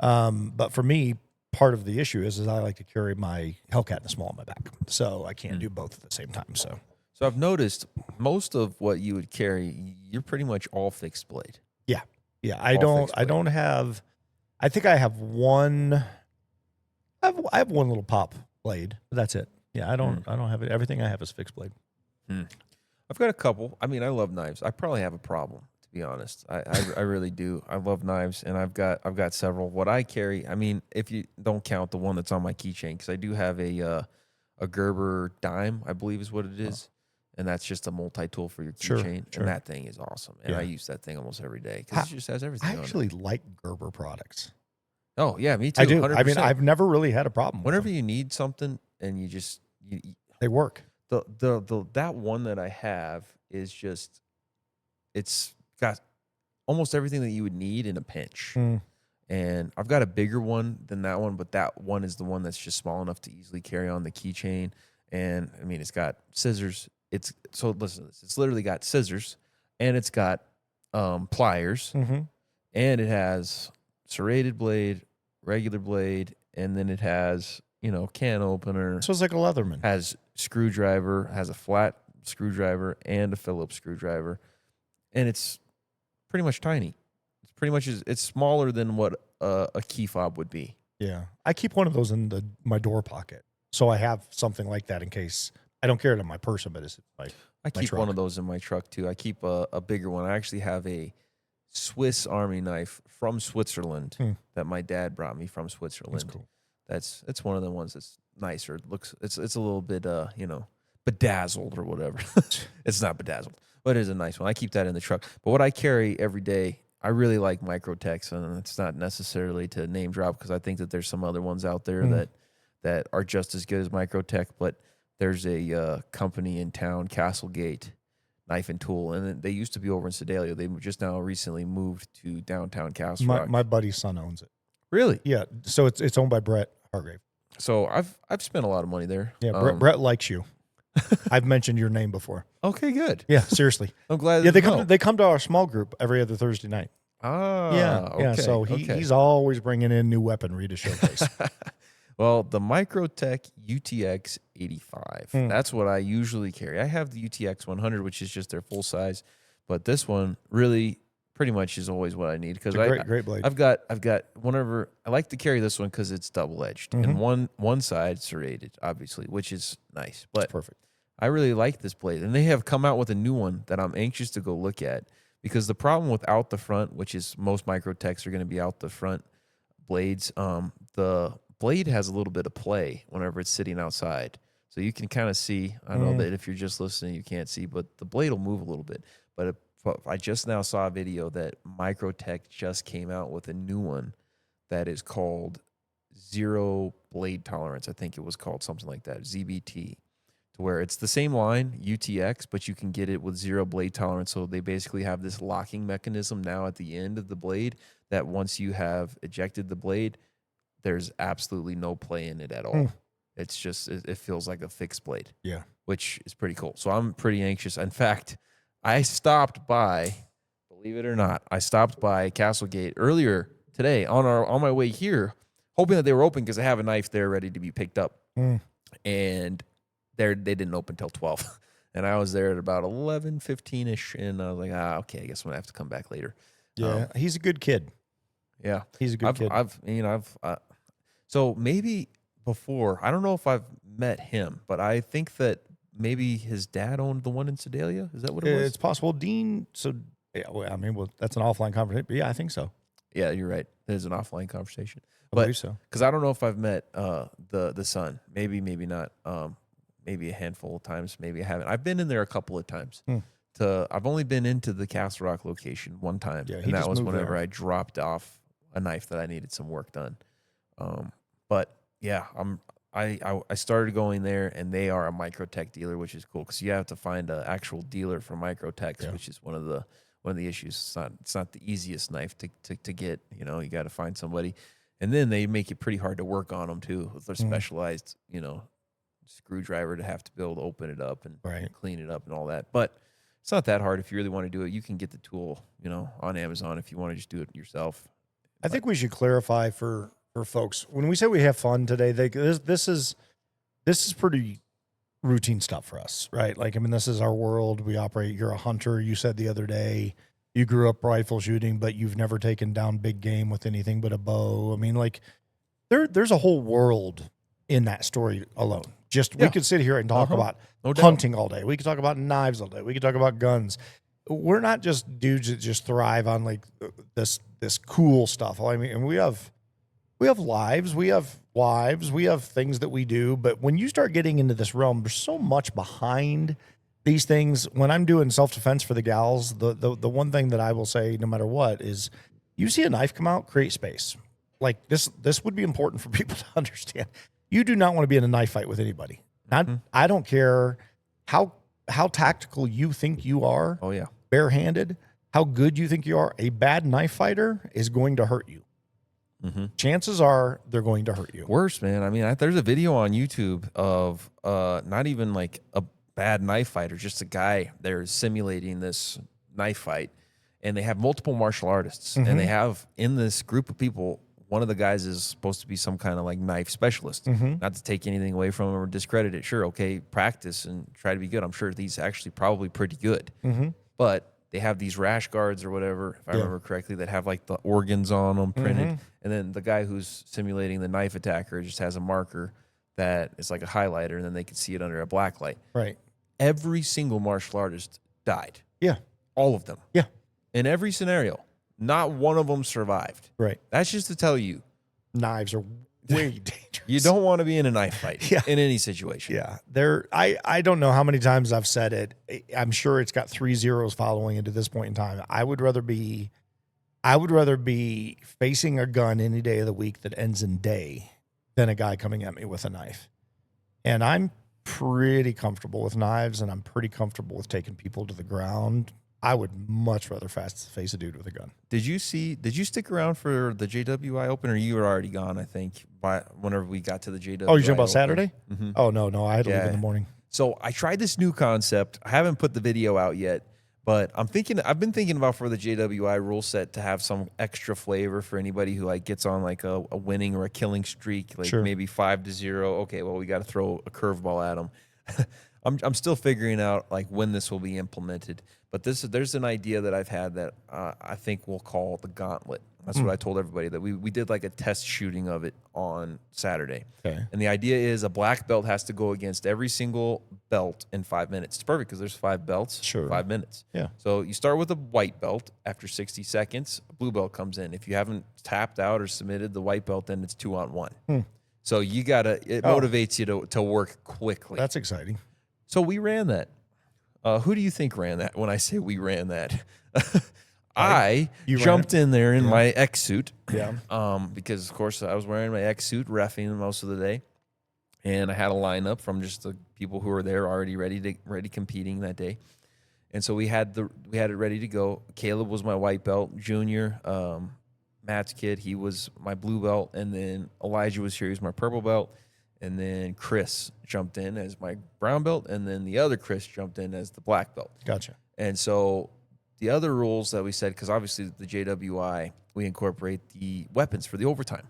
But for me, part of the issue is I like to carry my Hellcat in the small of my back, so I can't do both at the same time. So I've noticed most of what you would carry, you're pretty much all fixed blade. yeah, yeah. All fixed I blade. don't have. I think I have one. I have one little pop blade. But that's it. Yeah, I don't have it. Everything I have is fixed blade. I've got a couple. I mean, I love knives. I probably have a problem, to be honest. I really do. I love knives, and I've got several. What I carry, I mean, if you don't count the one that's on my keychain, because I do have a Gerber dime, I believe is what it is, and that's just a multi-tool for your Sure, keychain, sure. and that thing is awesome. And Yeah. I use that thing almost every day because it just has everything I on it. actually like Gerber products. Oh yeah, me too. I do. 100%. I mean, I've never really had a problem. With Whenever them. you need something and They work. the that one that I have is just, it's got almost everything that you would need in a pinch. Mm. And I've got a bigger one than that one, but that one is the one that's just small enough to easily carry on the keychain. And I mean, it's got scissors. So listen to this. It's literally got scissors, and it's got pliers, Mm-hmm. and it has serrated blade, regular blade, and then it has, can opener, So it's like a Leatherman. has screwdriver, has a flat screwdriver and a Phillips screwdriver, and it's pretty much tiny. It's pretty much it's smaller than what a key fob would be. Yeah, I keep one of those in my door pocket, so I have something like that in case I don't carry it in my person, but it's like I keep one of those in my truck too. I keep a bigger one. I actually have a Swiss Army knife from Switzerland that my dad brought me from Switzerland. That's cool. It's one of the ones that's nicer. It looks it's a little bit bedazzled or whatever. It's not bedazzled, but it is a nice one. I keep that in the truck. But what I carry every day, I really like Microtechs, and it's not necessarily to name drop because I think that there's some other ones out there that are just as good as Microtech. But there's a company in town, Castlegate Knife and Tool, and they used to be over in Sedalia. They just now recently moved to downtown Castle Rock. My buddy's son owns it. Really? Yeah. So it's owned by Brett Hargrave. So I've spent a lot of money there. Yeah, Brett likes you. I've mentioned your name before. Okay, good. Yeah, seriously. I'm glad. Yeah, they come to our small group every other Thursday night. Ah, Yeah, okay, yeah. So he's always bringing in new weaponry to showcase. Well, the Microtech UTX 85. That's what I usually carry. I have the UTX 100, which is just their full size, but this one really pretty much is always what I need because great blade. I've got whenever I like to carry this one because it's double edged and one side serrated, obviously, which is nice. But Perfect. I really like this blade, and they have come out with a new one that I'm anxious to go look at because the problem with out the front, which is most Microtechs are going to be out the front blades, the blade has a little bit of play whenever it's sitting outside. So you can kind of see, I know that if you're just listening, you can't see, but the blade will move a little bit. But I just now saw a video that Microtech just came out with a new one that is called Zero Blade Tolerance. I think it was called something like that, ZBT, to where it's the same line, UTX, but you can get it with zero blade tolerance. So they basically have this locking mechanism now at the end of the blade that once you have ejected the blade, there's absolutely no play in it at all. It's just, it feels like a fixed blade. Yeah. Which is pretty cool. So I'm pretty anxious. In fact, I stopped by, believe it or not, Castlegate earlier today on my way here, hoping that they were open because I have a knife there ready to be picked up. And they didn't open until 12. And I was there at about 11:15-ish, and I was like, okay, I guess I'm going to have to come back later. Yeah, he's a good kid. Yeah. He's a good kid. So maybe before, I don't know if I've met him, but I think that maybe his dad owned the one in Sedalia. Is that what it was? It's possible. Dean, so, yeah, well, that's an offline conversation, but yeah, I think so. Yeah, you're right. There's an offline conversation. I believe so. Because I don't know if I've met the son. Maybe not. Maybe a handful of times. Maybe I haven't. I've been in there a couple of times. I've only been into the Castle Rock location one time, and that was whenever I dropped off a knife that I needed some work done. But yeah, I started going there, and they are a Microtech dealer, which is cool because you have to find an actual dealer for Microtechs, which is one of one of the issues. It's not the easiest knife to get. You know, you got to find somebody, and then they make it pretty hard to work on them too with their specialized, you know, screwdriver to have to be able to open it up and clean it up and all that. But it's not that hard if you really want to do it. You can get the tool, you know, on Amazon if you want to just do it yourself. I think we should clarify for folks when we say we have fun today. This is pretty routine stuff for us, right? Like, I mean, this is our world. We operate. You're a hunter. You said the other day you grew up rifle shooting, but you've never taken down big game with anything but a bow. I mean, like there's a whole world in that story alone. We could sit here and talk about hunting all day. We could talk about knives all day. We could talk about guns. We're not just dudes that just thrive on like this cool stuff. I mean, and we have lives, we have wives, we have things that we do. But when you start getting into this realm, there's so much behind these things. When I'm doing self-defense for the gals, the one thing that I will say, no matter what, is you see a knife come out, create space. Like this would be important for people to understand. You do not want to be in a knife fight with anybody. I don't care how tactical you think you are. Oh yeah. Barehanded, how good you think you are. A bad knife fighter is going to hurt you. Chances are they're going to hurt you. Worse, man. I mean, there's a video on YouTube of not even like a bad knife fighter, just a guy there simulating this knife fight, and they have multiple martial artists, and they have in this group of people, one of the guys is supposed to be some kind of like knife specialist. Not to take anything away from him or discredit it. Sure, okay, practice and try to be good. I'm sure he's actually probably pretty good. But they have these rash guards or whatever, if I remember correctly, that have like the organs on them printed. And then the guy who's simulating the knife attacker just has a marker that is like a highlighter, and then they can see it under a black light. Right. Every single martial artist died. Yeah. All of them. Yeah. In every scenario. Not one of them survived. Right. That's just to tell you. Knives are way dangerous. You don't want to be in a knife fight in any situation. Yeah. I don't know how many times I've said it. I'm sure it's got 3 zeros following it at this point in time. I would rather be facing a gun any day of the week that ends in day than a guy coming at me with a knife. And I'm pretty comfortable with knives, and I'm pretty comfortable with taking people to the ground. I would much rather face a dude with a gun. Did you stick around for the JWI Open, or you were already gone, I think, whenever we got to the JWI Oh, you're talking about Open? Saturday? Oh, no. I had to leave in the morning. So I tried this new concept. I haven't put the video out yet, but I've been thinking about for the JWI rule set to have some extra flavor for anybody who like gets on like a winning or a killing streak, like maybe 5-0. Okay, well, we got to throw a curveball at them. I'm still figuring out like when this will be implemented, but there's an idea that I've had that I think we'll call the gauntlet. That's what I told everybody, that we did like a test shooting of it on Saturday. Okay. And the idea is a black belt has to go against every single belt in 5 minutes. It's perfect because there's 5 belts, 5 minutes. Yeah. So you start with a white belt. After 60 seconds, a blue belt comes in. If you haven't tapped out or submitted the white belt, then it's 2-on-1. So it motivates you to work quickly. That's exciting. So we ran that. Who do you think ran that when I say we ran that? I jumped in there in my X suit. Yeah. Because, of course, I was wearing my X suit, reffing most of the day. And I had a lineup from just the people who were there already ready competing that day. And so we had it ready to go. Caleb was my white belt. Junior, Matt's kid, he was my blue belt. And then Elijah was here. He was my purple belt. And then Chris jumped in as my brown belt, and then the other Chris jumped in as the black belt. Gotcha. And so the other rules that we said, because obviously the JWI, we incorporate the weapons for the overtime.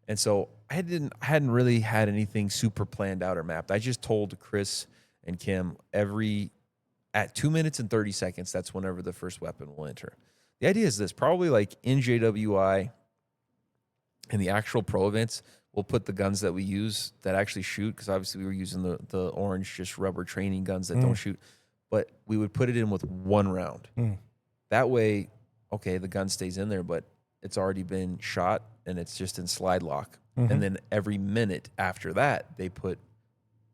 And so I hadn't really had anything super planned out or mapped. I just told Chris and Kim at 2 minutes and 30 seconds, that's whenever the first weapon will enter. The idea is this, probably like in JWI, in the actual pro events, we'll put the guns that we use that actually shoot, because obviously we were using the orange, just rubber training guns that don't shoot. But we would put it in with 1 round. That way, okay, the gun stays in there, but it's already been shot and it's just in slide lock. And then every minute after that, they put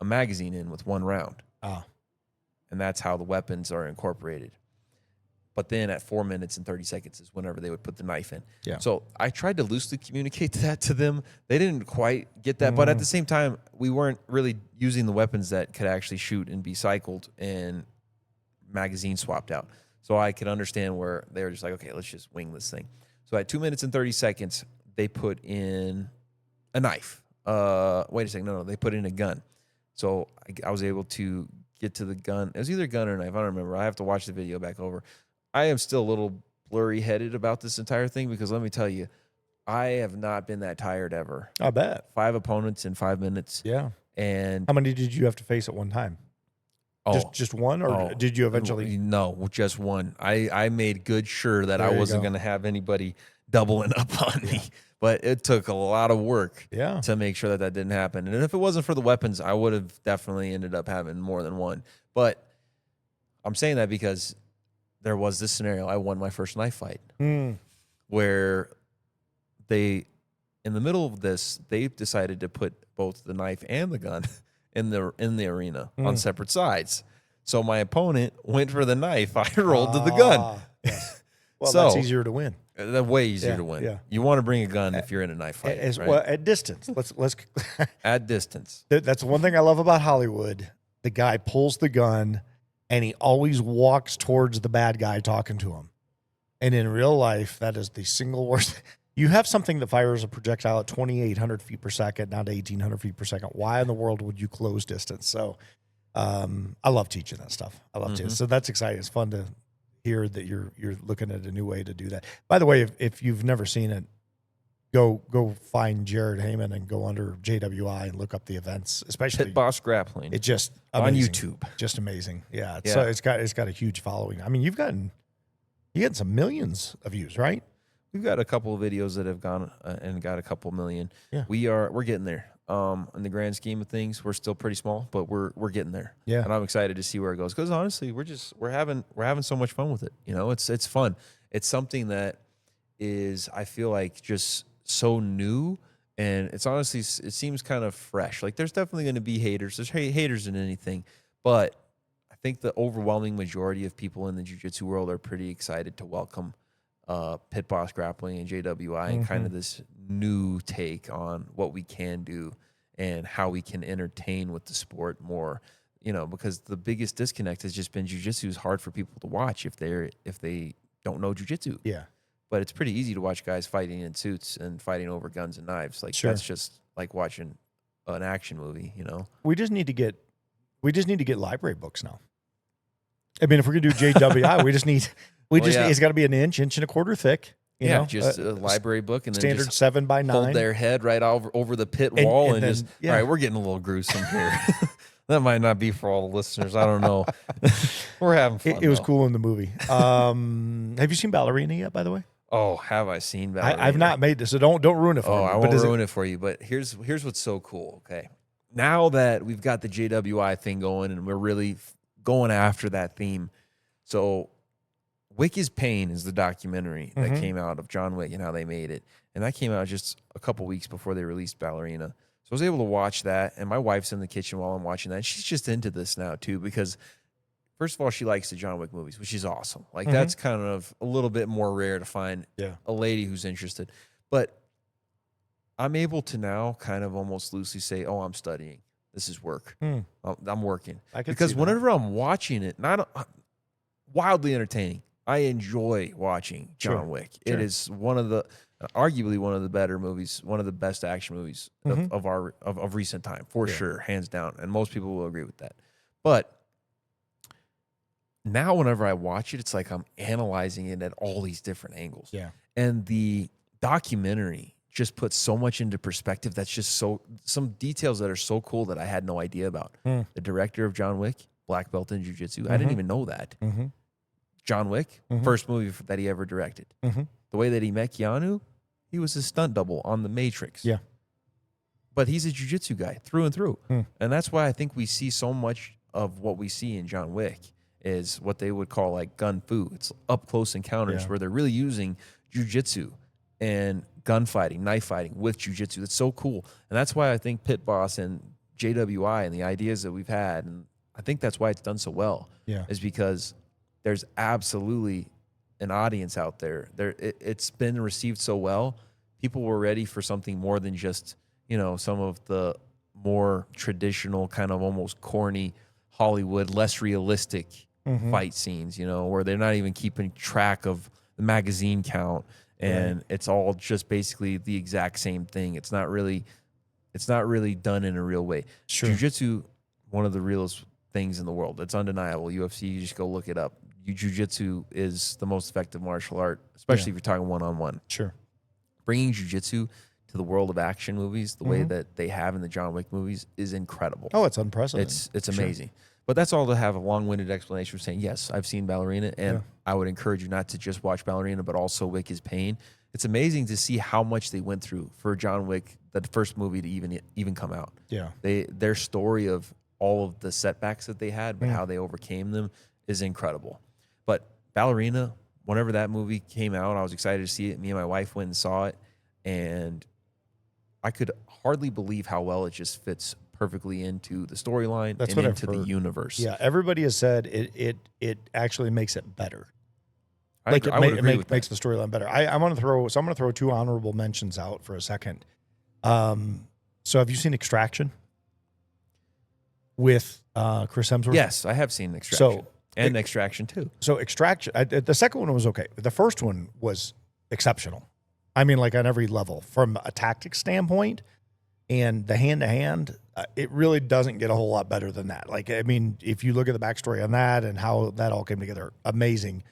a magazine in with 1 round. And that's how the weapons are incorporated. But then at 4 minutes and 30 seconds is whenever they would put the knife in. Yeah. So I tried to loosely communicate that to them. They didn't quite get that. But at the same time, we weren't really using the weapons that could actually shoot and be cycled and magazine swapped out. So I could understand where they were just like, okay, let's just wing this thing. So at 2 minutes and 30 seconds, they put in a knife. Wait a second. No, they put in a gun. So I was able to get to the gun. It was either a gun or a knife. I don't remember. I have to watch the video back over. I am still a little blurry headed about this entire thing because let me tell you, I have not been that tired ever. I bet. 5 opponents in 5 minutes. Yeah. And how many did you have to face at one time? Just one, or did you eventually? No, just one. I made good sure that I wasn't going to have anybody doubling up on me. But it took a lot of work to make sure that didn't happen. And if it wasn't for the weapons, I would have definitely ended up having more than one. But I'm saying that because there was this scenario. I won my first knife fight where in the middle of this, they decided to put both the knife and the gun in the arena on separate sides. So my opponent went for the knife. I rolled to the gun. Yes. Well, that's easier to win. Way easier to win. Yeah. You want to bring a gun if you're in a knife fight. Right? Well, at distance. Let's at distance. That's one thing I love about Hollywood. The guy pulls the gun and he always walks towards the bad guy talking to him. And in real life, that is the single worst. You have something that fires a projectile at 2,800 feet per second, not 1,800 feet per second. Why in the world would you close distance? So I love teaching that stuff. I love teaching. So that's exciting. It's fun to hear that you're looking at a new way to do that. By the way, if you've never seen it, go find Jared Heyman and go under JWI and look up the events, especially Pit Boss Grappling. It's just amazing. On YouTube. Just amazing. Yeah. So it's got a huge following. I mean, you gotten some millions of views, right? We've got a couple of videos that have gone and got a couple million. Yeah. We're getting there. In the grand scheme of things, we're still pretty small, but we're getting there. Yeah. And I'm excited to see where it goes because honestly, we're having so much fun with it. You know, it's fun. It's something that is, I feel like, just so new, and it's honestly, it seems kind of fresh. Like there's definitely going to be haters. There's haters in anything, but I think the overwhelming majority of people in the jiu-jitsu world are pretty excited to welcome Pit Boss Grappling and JWI and kind of this new take on what we can do and how we can entertain with the sport more, you know, because the biggest disconnect has just been jiu-jitsu is hard for people to watch if they don't know jiu-jitsu. Yeah. But it's pretty easy to watch guys fighting in suits and fighting over guns and knives. Like that's just like watching an action movie, you know. We just need to get library books now. I mean, if we're gonna do JWI, it's got to be an inch and a quarter thick. You know? Just a library book and standard then just 7x9. Hold their head right over the pit wall and just. All right, we're getting a little gruesome here. That might not be for all the listeners. I don't know. We're having fun. It was cool in the movie. Have you seen Ballerina yet? By the way. Oh, have I seen Ballerina? I've not made this, so don't ruin it for me. I won't ruin it for you. But here's what's so cool. Okay, now that we've got the JWI thing going and we're really going after that theme, so Wick is Pain is the documentary that came out of John Wick and how they made it, and that came out just a couple weeks before they released Ballerina. So I was able to watch that, and my wife's in the kitchen while I'm watching that. And she's just into this now too because. First of all, she likes the John Wick movies, which is awesome. Like that's kind of a little bit more rare to find a lady who's interested. But I'm able to now kind of almost loosely say, "Oh, I'm studying. This is work. I'm working." Because whenever I'm watching it, not wildly entertaining. I enjoy watching John Wick. It is arguably one of the better movies, one of the best action movies of recent time, for sure, hands down. And most people will agree with that. But now whenever I watch it, it's like I'm analyzing it at all these different angles. Yeah. And the documentary just puts so much into perspective. That's just some details that are so cool that I had no idea about. The director of John Wick, black belt in jiu-jitsu. I didn't even know that. John Wick, first movie that he ever directed. The way that he met Keanu, he was a stunt double on The Matrix. Yeah. But he's a jiu-jitsu guy through and through. And that's why I think we see so much of what we see in John Wick is what they would call like gun fu. It's up close encounters where they're really using jiu-jitsu and gunfighting, knife fighting with jiu-jitsu. That's so cool. And that's why I think Pit Boss and JWI and the ideas that we've had, and I think that's why it's done so well, is because there's absolutely an audience out there. It's been received so well. People were ready for something more than just, you know, some of the more traditional kind of almost corny Hollywood, less realistic fight scenes, you know, where they're not even keeping track of the magazine count, and it's all just basically the exact same thing. It's not really done in a real way. Sure. Jiu-jitsu, one of the realest things in the world. It's undeniable. UFC, you just go look it up. Jiu-jitsu is the most effective martial art, especially if you're talking one-on-one. Sure. Bringing jiu-jitsu to the world of action movies, the way that they have in the John Wick movies, is incredible. Oh, it's unprecedented. It's amazing. But that's all to have a long-winded explanation for saying, yes, I've seen Ballerina, and I would encourage you not to just watch Ballerina, but also Wick is Pain. It's amazing to see how much they went through for John Wick, the first movie to even come out. Yeah. Their story of all of the setbacks that they had, but how they overcame them is incredible. But Ballerina, whenever that movie came out, I was excited to see it. Me and my wife went and saw it, and I could hardly believe how well it just fits perfectly into the storyline and into the universe. Yeah, everybody has said it actually makes it better. I would agree with that. Makes the storyline better. I'm going to throw two honorable mentions out for a second. So have you seen Extraction with Chris Hemsworth? Yes, I have seen Extraction. And Extraction 2. So Extraction, the second one was okay. The first one was exceptional. I mean, like on every level, from a tactics standpoint and the hand-to-hand, it really doesn't get a whole lot better than that. Like, I mean, if you look at the backstory on that and how that all came together, amazing.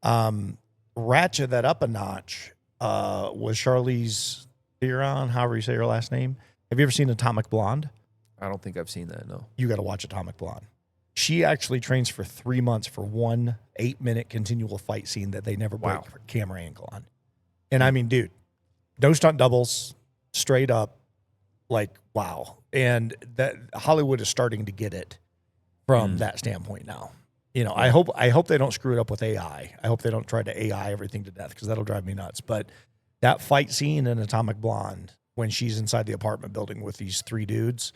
Ratchet that up a notch was Charlize Theron, however you say her last name. Have you ever seen Atomic Blonde? I don't think I've seen that, no. You got to watch Atomic Blonde. She actually trains for 3 months for one 8-minute continual fight scene that they never break for camera angle on. And I mean, dude, no stunt doubles, straight up, like, wow. And that Hollywood is starting to get it from that standpoint now. You know, I hope they don't screw it up with AI. I hope they don't try to AI everything to death, because that'll drive me nuts. But that fight scene in Atomic Blonde, when she's inside the apartment building with these 3 dudes,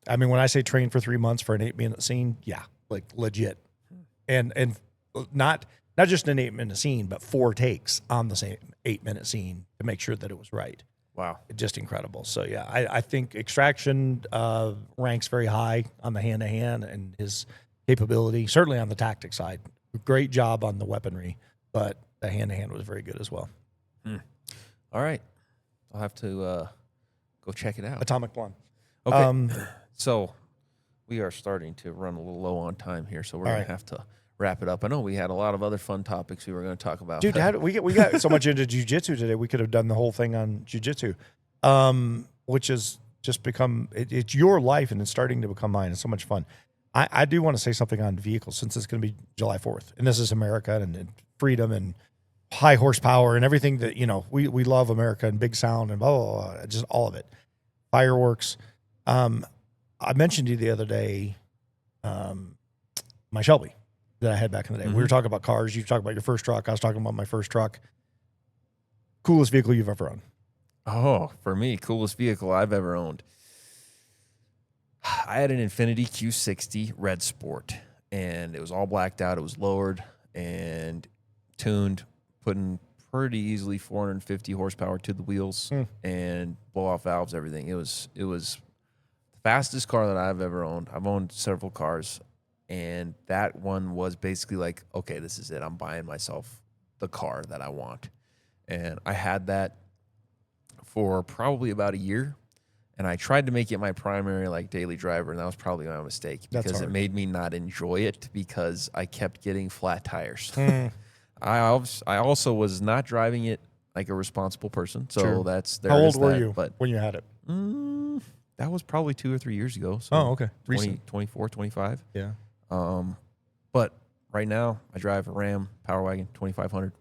I mean, when I say train for 3 months for an 8-minute scene, yeah, like legit. And not just an 8-minute scene, but 4 takes on the same 8-minute scene to make sure that it was right. Wow. Just incredible. So, yeah, I think Extraction ranks very high on the hand-to-hand and his capability, certainly on the tactic side. Great job on the weaponry, but the hand-to-hand was very good as well. All right. I'll have to go check it out. Atomic Blonde. Okay. So we are starting to run a little low on time here, so we're going to have to wrap it up. I know we had a lot of other fun topics we were going to talk about. Dude, we got so much into jiu-jitsu today, we could have done the whole thing on jiu-jitsu, which has just become, it's your life, and it's starting to become mine. It's so much fun. I do want to say something on vehicles, since it's going to be July 4th, and this is America and freedom and high horsepower and everything that, you know, we love America and big sound and blah, blah, blah, just all of it. Fireworks. I mentioned to you the other day, my Shelby that I had back in the day. We were talking about cars. You talked about your first truck. I was talking about my first truck. Coolest vehicle you've ever owned? Oh, for me, coolest vehicle I've ever owned. I had an Infiniti Q60 Red Sport, and it was all blacked out. It was lowered and tuned, putting pretty easily 450 horsepower to the wheels and blow-off valves, everything. It was the fastest car that I've ever owned. I've owned several cars, and that one was basically like, okay, this is it. I'm buying myself the car that I want. And I had that for probably about a year, and I tried to make it my primary, like, daily driver, and that was probably my mistake, because it made me not enjoy it because I kept getting flat tires. I also was not driving it like a responsible person, so How old were you when you had it? That was probably 2 or 3 years ago. So okay. 24, 25. Yeah. But right now, I drive a Ram Power Wagon 2500.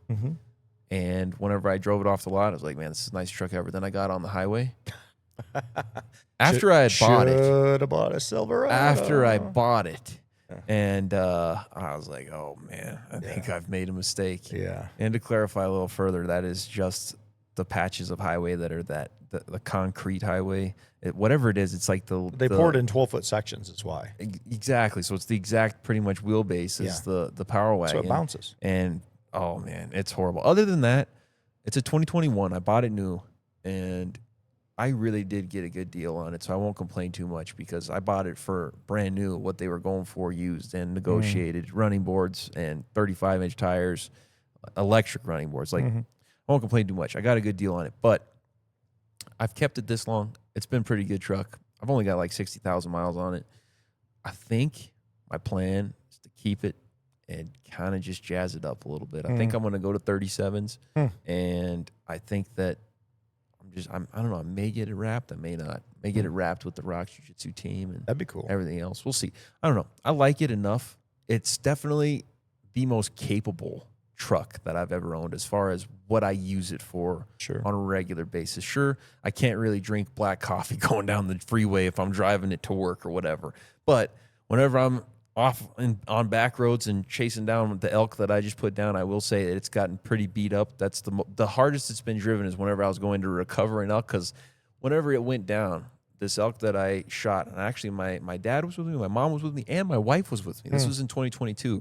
And whenever I drove it off the lot, I was like, man, this is the nicest truck ever. Then I got on the highway. After I had bought it. Should have bought a Silverado. After I bought it. And I was like, oh, man, I think I've made a mistake. Yeah. And to clarify a little further, that is just the patches of highway that are the concrete highway. Whatever it is, it's like they poured in 12-foot sections. That's why. Exactly. So it's the exact pretty much wheelbase as the Power Wagon. So it bounces. And, oh, man, it's horrible. Other than that, it's a 2021. I bought it new, and I really did get a good deal on it, so I won't complain too much because I bought it for brand new, what they were going for used and negotiated running boards and 35-inch tires, electric running boards. Like, Mm-hmm. I won't complain too much. I got a good deal on it, but I've kept it this long. It's been a pretty good truck. I've only got like 60,000 miles on it. I think my plan is to keep it and kind of just jazz it up a little bit. I think I'm going to go to 37s, and I think that I don't know. I may get it wrapped. I may not. I may get it wrapped with the Rocks Jiu-Jitsu team and That'd be cool. everything else. We'll see. I don't know. I like it enough. It's definitely the most capable truck that I've ever owned as far as what I use it for Sure. on a regular basis. Sure, I can't really drink black coffee going down the freeway if I'm driving it to work or whatever. But whenever I'm off on back roads and chasing down the elk that I just put down, I will say that it's gotten pretty beat up. That's the hardest it's been driven is whenever I was going to recover an elk, because whenever it went down, this elk that I shot, and actually my dad was with me, my mom was with me, and my wife was with me. This was in 2022.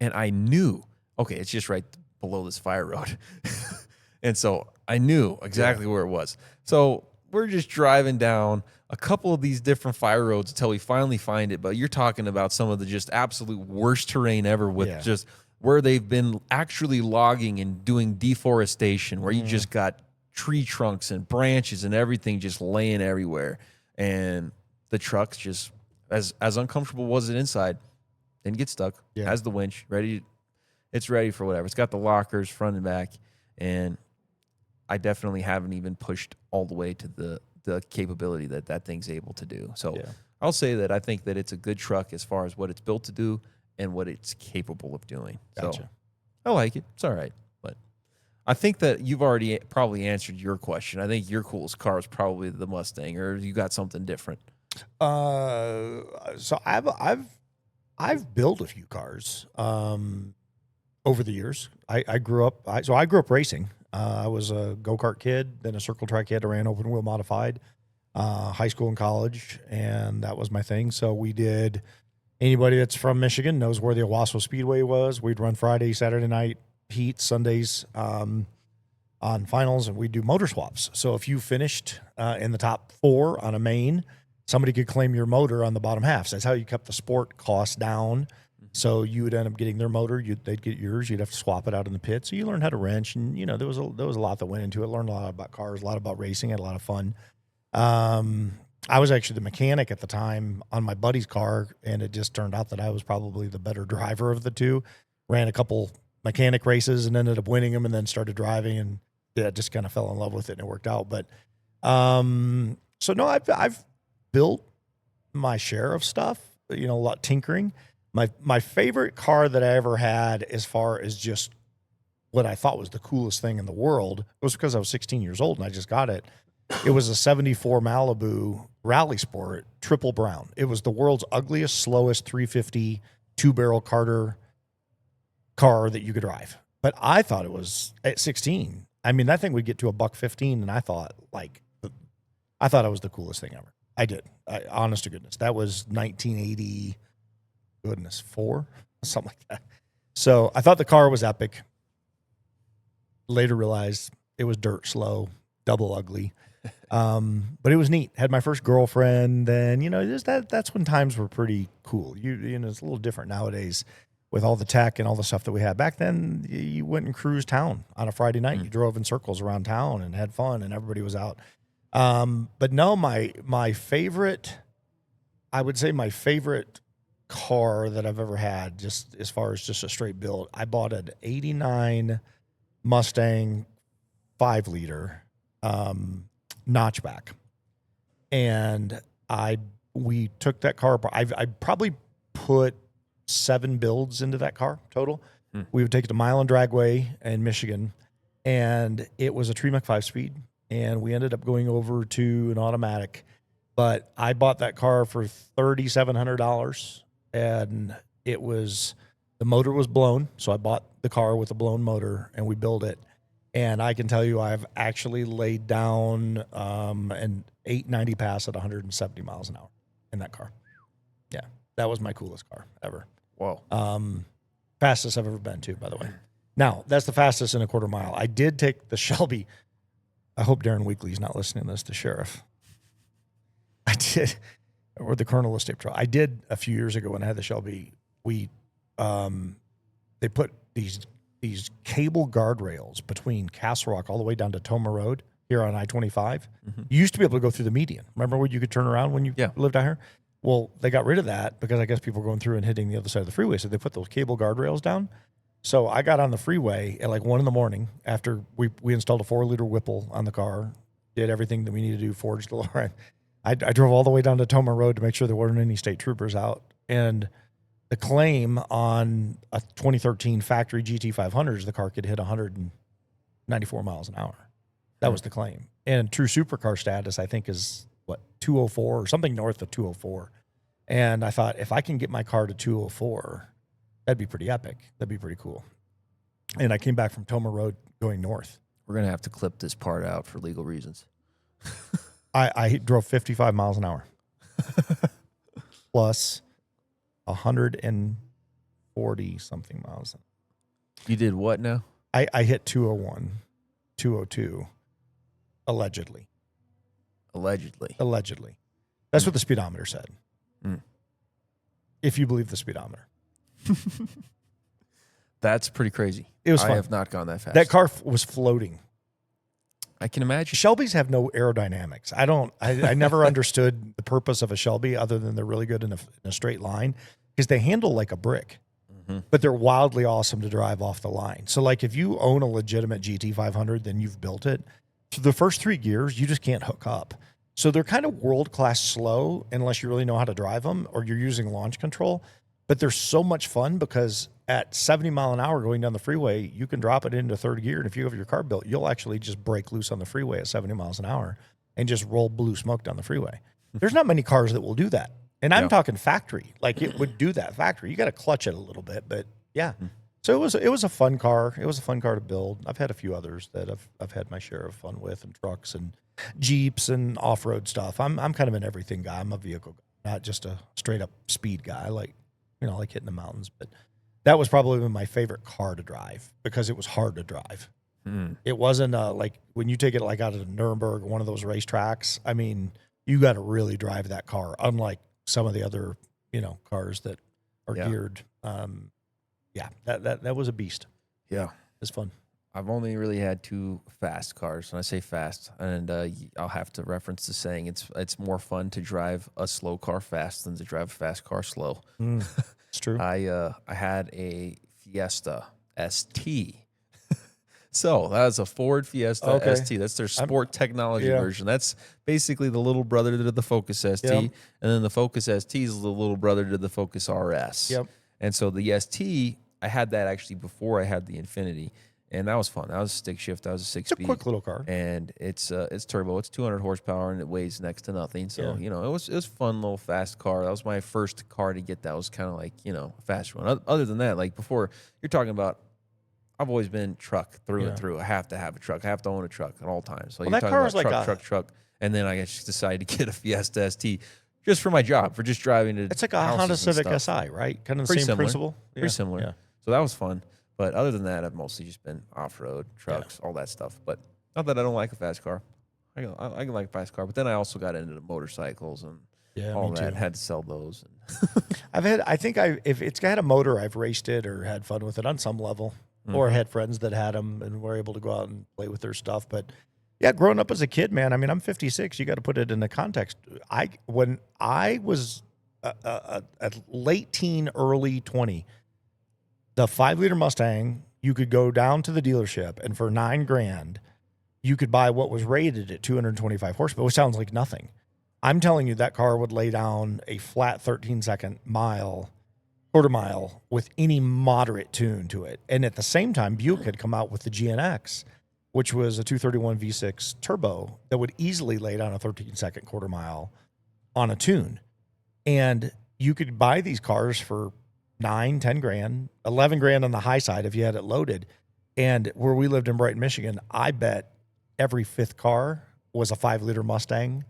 And I knew, okay, it's just right below this fire road. And so I knew exactly where it was. So we're just driving down a couple of these different fire roads until we finally find it. But you're talking about some of the just absolute worst terrain ever with just where they've been actually logging and doing deforestation, where you just got tree trunks and branches and everything just laying everywhere. And the truck's just, as uncomfortable was it inside, didn't get stuck. Has the winch it's ready for whatever. It's got the lockers front and back, and I definitely haven't even pushed all the way to the capability that thing's able to do. So I'll say that I think that it's a good truck as far as what it's built to do and what it's capable of doing. Gotcha. So I like it. It's all right. But I think that you've already probably answered your question. I think your coolest car is probably the Mustang, or you got something different. So I've built a few cars over the years. I grew up racing. I was a go-kart kid, then a circle track kid. I ran open wheel modified, high school and college, and that was my thing. So we did. Anybody that's from Michigan knows where the Owasso Speedway was. We'd run Friday, Saturday night heats, Sundays on finals, and we'd do motor swaps. So if you finished in the top 4 on a main, somebody could claim your motor on the bottom half. So that's how you kept the sport costs down. So you would end up getting their motor. They'd get yours. You'd have to swap it out in the pit. So you learned how to wrench, and there was a lot that went into it. Learned a lot about cars, a lot about racing. Had a lot of fun. I was actually the mechanic at the time on my buddy's car, and it just turned out that I was probably the better driver of the two. Ran a couple mechanic races and ended up winning them, and then started driving, and just kind of fell in love with it, and it worked out. But so no, I've built my share of stuff. A lot tinkering. My favorite car that I ever had, as far as just what I thought was the coolest thing in the world, was because I was 16 years old and I just got it. It was a 74 Malibu Rally Sport, triple brown. It was the world's ugliest, slowest 350 2-barrel Carter car that you could drive. But I thought it was, at 16, I mean, that thing would get to $115, and I thought it was the coolest thing ever. I did. Honest to goodness. That was 1980, 4, something like that. So I thought the car was epic. Later realized it was dirt slow, double ugly. But it was neat. Had my first girlfriend. Then, that's when times were pretty cool. It's a little different nowadays with all the tech and all the stuff that we had. Back then, you went and cruised town on a Friday night. You drove in circles around town and had fun, and everybody was out. But no, my favorite, I would say my favorite car that I've ever had, just as far as just a straight build, I bought an 89 Mustang 5-liter notchback. And we took that car apart. I probably put 7 builds into that car total. We would take it to Mile and Dragway in Michigan, and it was a Tremec 5-speed. And we ended up going over to an automatic. But I bought that car for $3,700, and the motor was blown. So I bought the car with a blown motor, and we built it. And I can tell you, I've actually laid down an 890 pass at 170 miles an hour in that car. Yeah, that was my coolest car ever. Whoa. Fastest I've ever been to, by the way. Now, that's the fastest in a quarter mile. I did take the Shelby I hope Darren Weekly's not listening to this, the sheriff. I did, or the Colonel of State Patrol. I did a few years ago when I had the Shelby. They put these cable guardrails between Castle Rock all the way down to Toma Road here on I-25. You used to be able to go through the median. Remember when you could turn around when you lived out here? Well, they got rid of that because I guess people were going through and hitting the other side of the freeway. So they put those cable guardrails down. So I got on the freeway at like 1 a.m. after we installed a 4-liter Whipple on the car, did everything that we needed to do, forged the line. I drove all the way down to Toma Road to make sure there weren't any state troopers out. And the claim on a 2013 factory GT500 is the car could hit 194 miles an hour. That was the claim. And true supercar status, I think, is 204 or something north of 204. And I thought, if I can get my car to 204, that'd be pretty epic. That'd be pretty cool. And I came back from Toma Road going north. We're going to have to clip this part out for legal reasons. I drove 55 miles an hour plus 140 something miles. You did what now? I hit 201, 202, allegedly. Allegedly. That's what the speedometer said. If you believe the speedometer. That's pretty crazy. It was fun. I have not gone that fast. That car was floating. I can imagine. Shelbys have no aerodynamics. I never understood the purpose of a Shelby other than they're really good in a straight line because they handle like a brick, but they're wildly awesome to drive off the line. So like if you own a legitimate GT500, then you've built it. So the first 3 gears, you just can't hook up. So they're kind of world-class slow unless you really know how to drive them or you're using launch control. But they're so much fun because at 70 mile an hour going down the freeway, you can drop it into third gear. And if you have your car built, you'll actually just break loose on the freeway at 70 miles an hour and just roll blue smoke down the freeway. There's not many cars that will do that. And I'm talking factory. Like it would do that factory. You got to clutch it a little bit, but yeah. So it was a fun car. It was a fun car to build. I've had a few others that I've had my share of fun with, and trucks and Jeeps and off-road stuff. I'm kind of an everything guy. I'm a vehicle guy, not just a straight up speed guy. I like hitting the mountains, but that was probably my favorite car to drive because it was hard to drive. It wasn't like when you take it like out of Nuremberg, one of those racetracks. I mean, you got to really drive that car, unlike some of the other, cars that are geared. That was a beast. Yeah. It was fun. I've only really had 2 fast cars. When I say fast, and I'll have to reference the saying, it's more fun to drive a slow car fast than to drive a fast car slow. It's true. I had a Fiesta ST. So that was a Ford Fiesta ST. That's their sport technology version. That's basically the little brother to the Focus ST. And then the Focus ST is the little brother to the Focus RS. Yep. And so the ST, I had that actually before I had the Infinity. And that was fun. That was a stick shift. That was a 6-speed. It's a quick little car. And it's turbo. It's 200 horsepower, and it weighs next to nothing. So, it was a fun little fast car. That was my first car to get that. Was kind of like, a fast one. Other than that, like before, you're talking about, I've always been truck through and through. I have to have a truck. I have to own a truck at all times. So you're talking about truck. And then I just decided to get a Fiesta ST just for my job, for just driving to It's like a Honda Civic SI, right? Kind of the same principle. Pretty similar. Yeah. So that was fun. But other than that, I've mostly just been off-road, trucks, all that stuff. But not that I don't like a fast car. I can like a fast car. But then I also got into the motorcycles and all that. Had to sell those. If it's got a motor, I've raced it or had fun with it on some level. Or had friends that had them and were able to go out and play with their stuff. But yeah, growing up as a kid, man, I mean, I'm 56. You got to put it in the context. When I was a late teen, early 20, the 5-liter Mustang, you could go down to the dealership and for $9,000, you could buy what was rated at 225 horsepower, which sounds like nothing. I'm telling you, that car would lay down a flat 13-second quarter mile with any moderate tune to it. And at the same time, Buick had come out with the GNX, which was a 231 V6 turbo that would easily lay down a 13-second quarter mile on a tune. And you could buy these cars for $9,000, $10,000, $11,000 on the high side if you had it loaded. And where we lived in Brighton, Michigan, I bet every 5th car was a 5-liter Mustang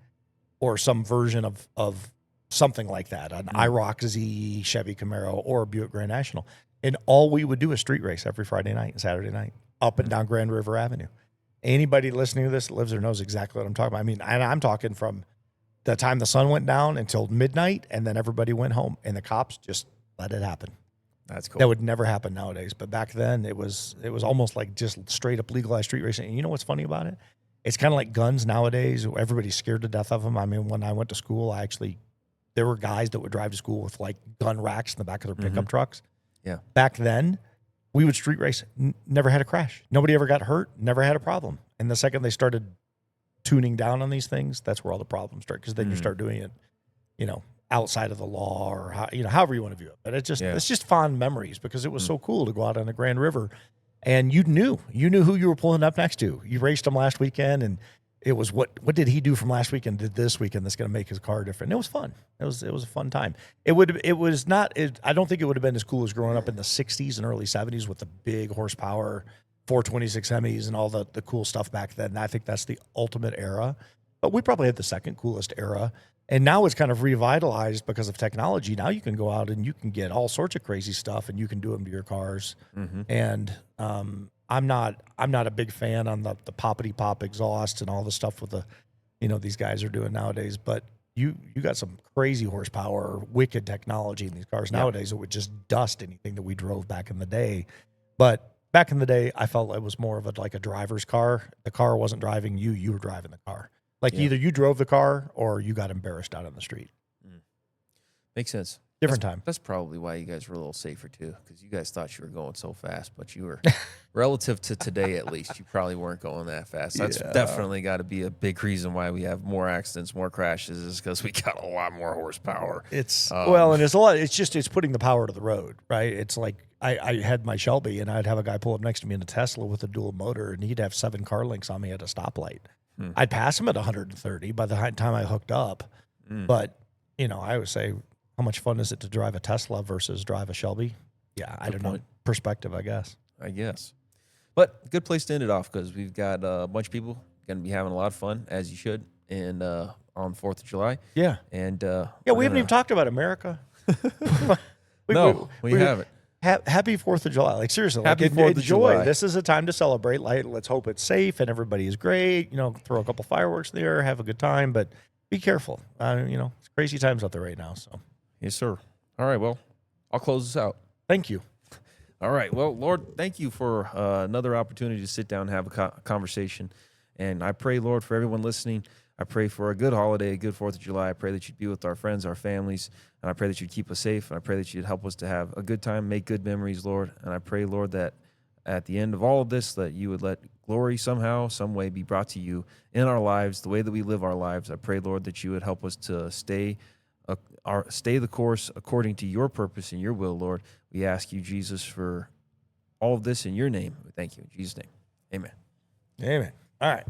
or some version of something like that, an IROC Z, Chevy Camaro, or a Buick Grand National. And all we would do is street race every Friday night and Saturday night up and down Grand River Avenue. Anybody listening to this that lives there knows exactly what I'm talking about. I mean, and I'm talking from the time the sun went down until midnight, and then everybody went home, and the cops just let it happen. That's cool. That would never happen nowadays. But back then, it was almost like just straight up legalized street racing. And you know what's funny about it? It's kind of like guns nowadays. Everybody's scared to death of them. I mean, when I went to school, there were guys that would drive to school with like gun racks in the back of their pickup trucks. Yeah. Back then, we would street race, never had a crash. Nobody ever got hurt, never had a problem. And the second they started tuning down on these things, that's where all the problems start. Because then you start doing it, outside of the law, or however you want to view it. But it's just fond memories, because it was so cool to go out on the Grand River, and you knew who you were pulling up next to. You raced him last weekend, and it was what did he do from last weekend to this weekend that's going to make his car different. And it was fun. It was a fun time. I don't think it would have been as cool as growing up in the 60s and early 70s with the big horsepower 426 Hemis and all the cool stuff back then. I think that's the ultimate era. But we probably had the second coolest era. And now it's kind of revitalized because of technology. Now you can go out and you can get all sorts of crazy stuff, and you can do them to your cars. And I'm not a big fan on the poppity pop exhaust and all the stuff with the, these guys are doing nowadays. But you got some crazy horsepower, wicked technology in these cars nowadays that would just dust anything that we drove back in the day. But back in the day, I felt it was more of like a driver's car. The car wasn't driving you; you were driving the car. Like either you drove the car or you got embarrassed out on the street. Makes sense. Different time. That's probably why you guys were a little safer too, because you guys thought you were going so fast, but you were, relative to today at least, you probably weren't going that fast. That's definitely got to be a big reason why we have more accidents, more crashes, is because we got a lot more horsepower. It's and it's a lot. It's putting the power to the road, right? It's like I had my Shelby, and I'd have a guy pull up next to me in a Tesla with a dual motor, and he'd have 7 car links on me at a stoplight. I'd pass him at 130 by the time I hooked up. But, I always say, how much fun is it to drive a Tesla versus drive a Shelby? Yeah, I don't know. Perspective, I guess. But good place to end it off, because we've got a bunch of people going to be having a lot of fun, as you should, and on 4th of July. Yeah. And we haven't even talked about America. we haven't. Happy 4th of July. Like, seriously. Happy 4th of July. This is a time to celebrate. Like, let's hope it's safe and everybody is great. Throw a couple fireworks in the air, have a good time, but be careful. It's crazy times out there right now. So, yes, sir. All right. Well, I'll close this out. Thank you. All right. Well, Lord, thank you for another opportunity to sit down and have a conversation. And I pray, Lord, for everyone listening, I pray for a good holiday, a good 4th of July. I pray that you'd be with our friends, our families, and I pray that you'd keep us safe. And I pray that you'd help us to have a good time, make good memories, Lord. And I pray, Lord, that at the end of all of this, that you would let glory somehow, some way be brought to you in our lives, the way that we live our lives. I pray, Lord, that you would help us to stay the course according to your purpose and your will, Lord. We ask you, Jesus, for all of this in your name. We thank you in Jesus' name. Amen. Amen. All right.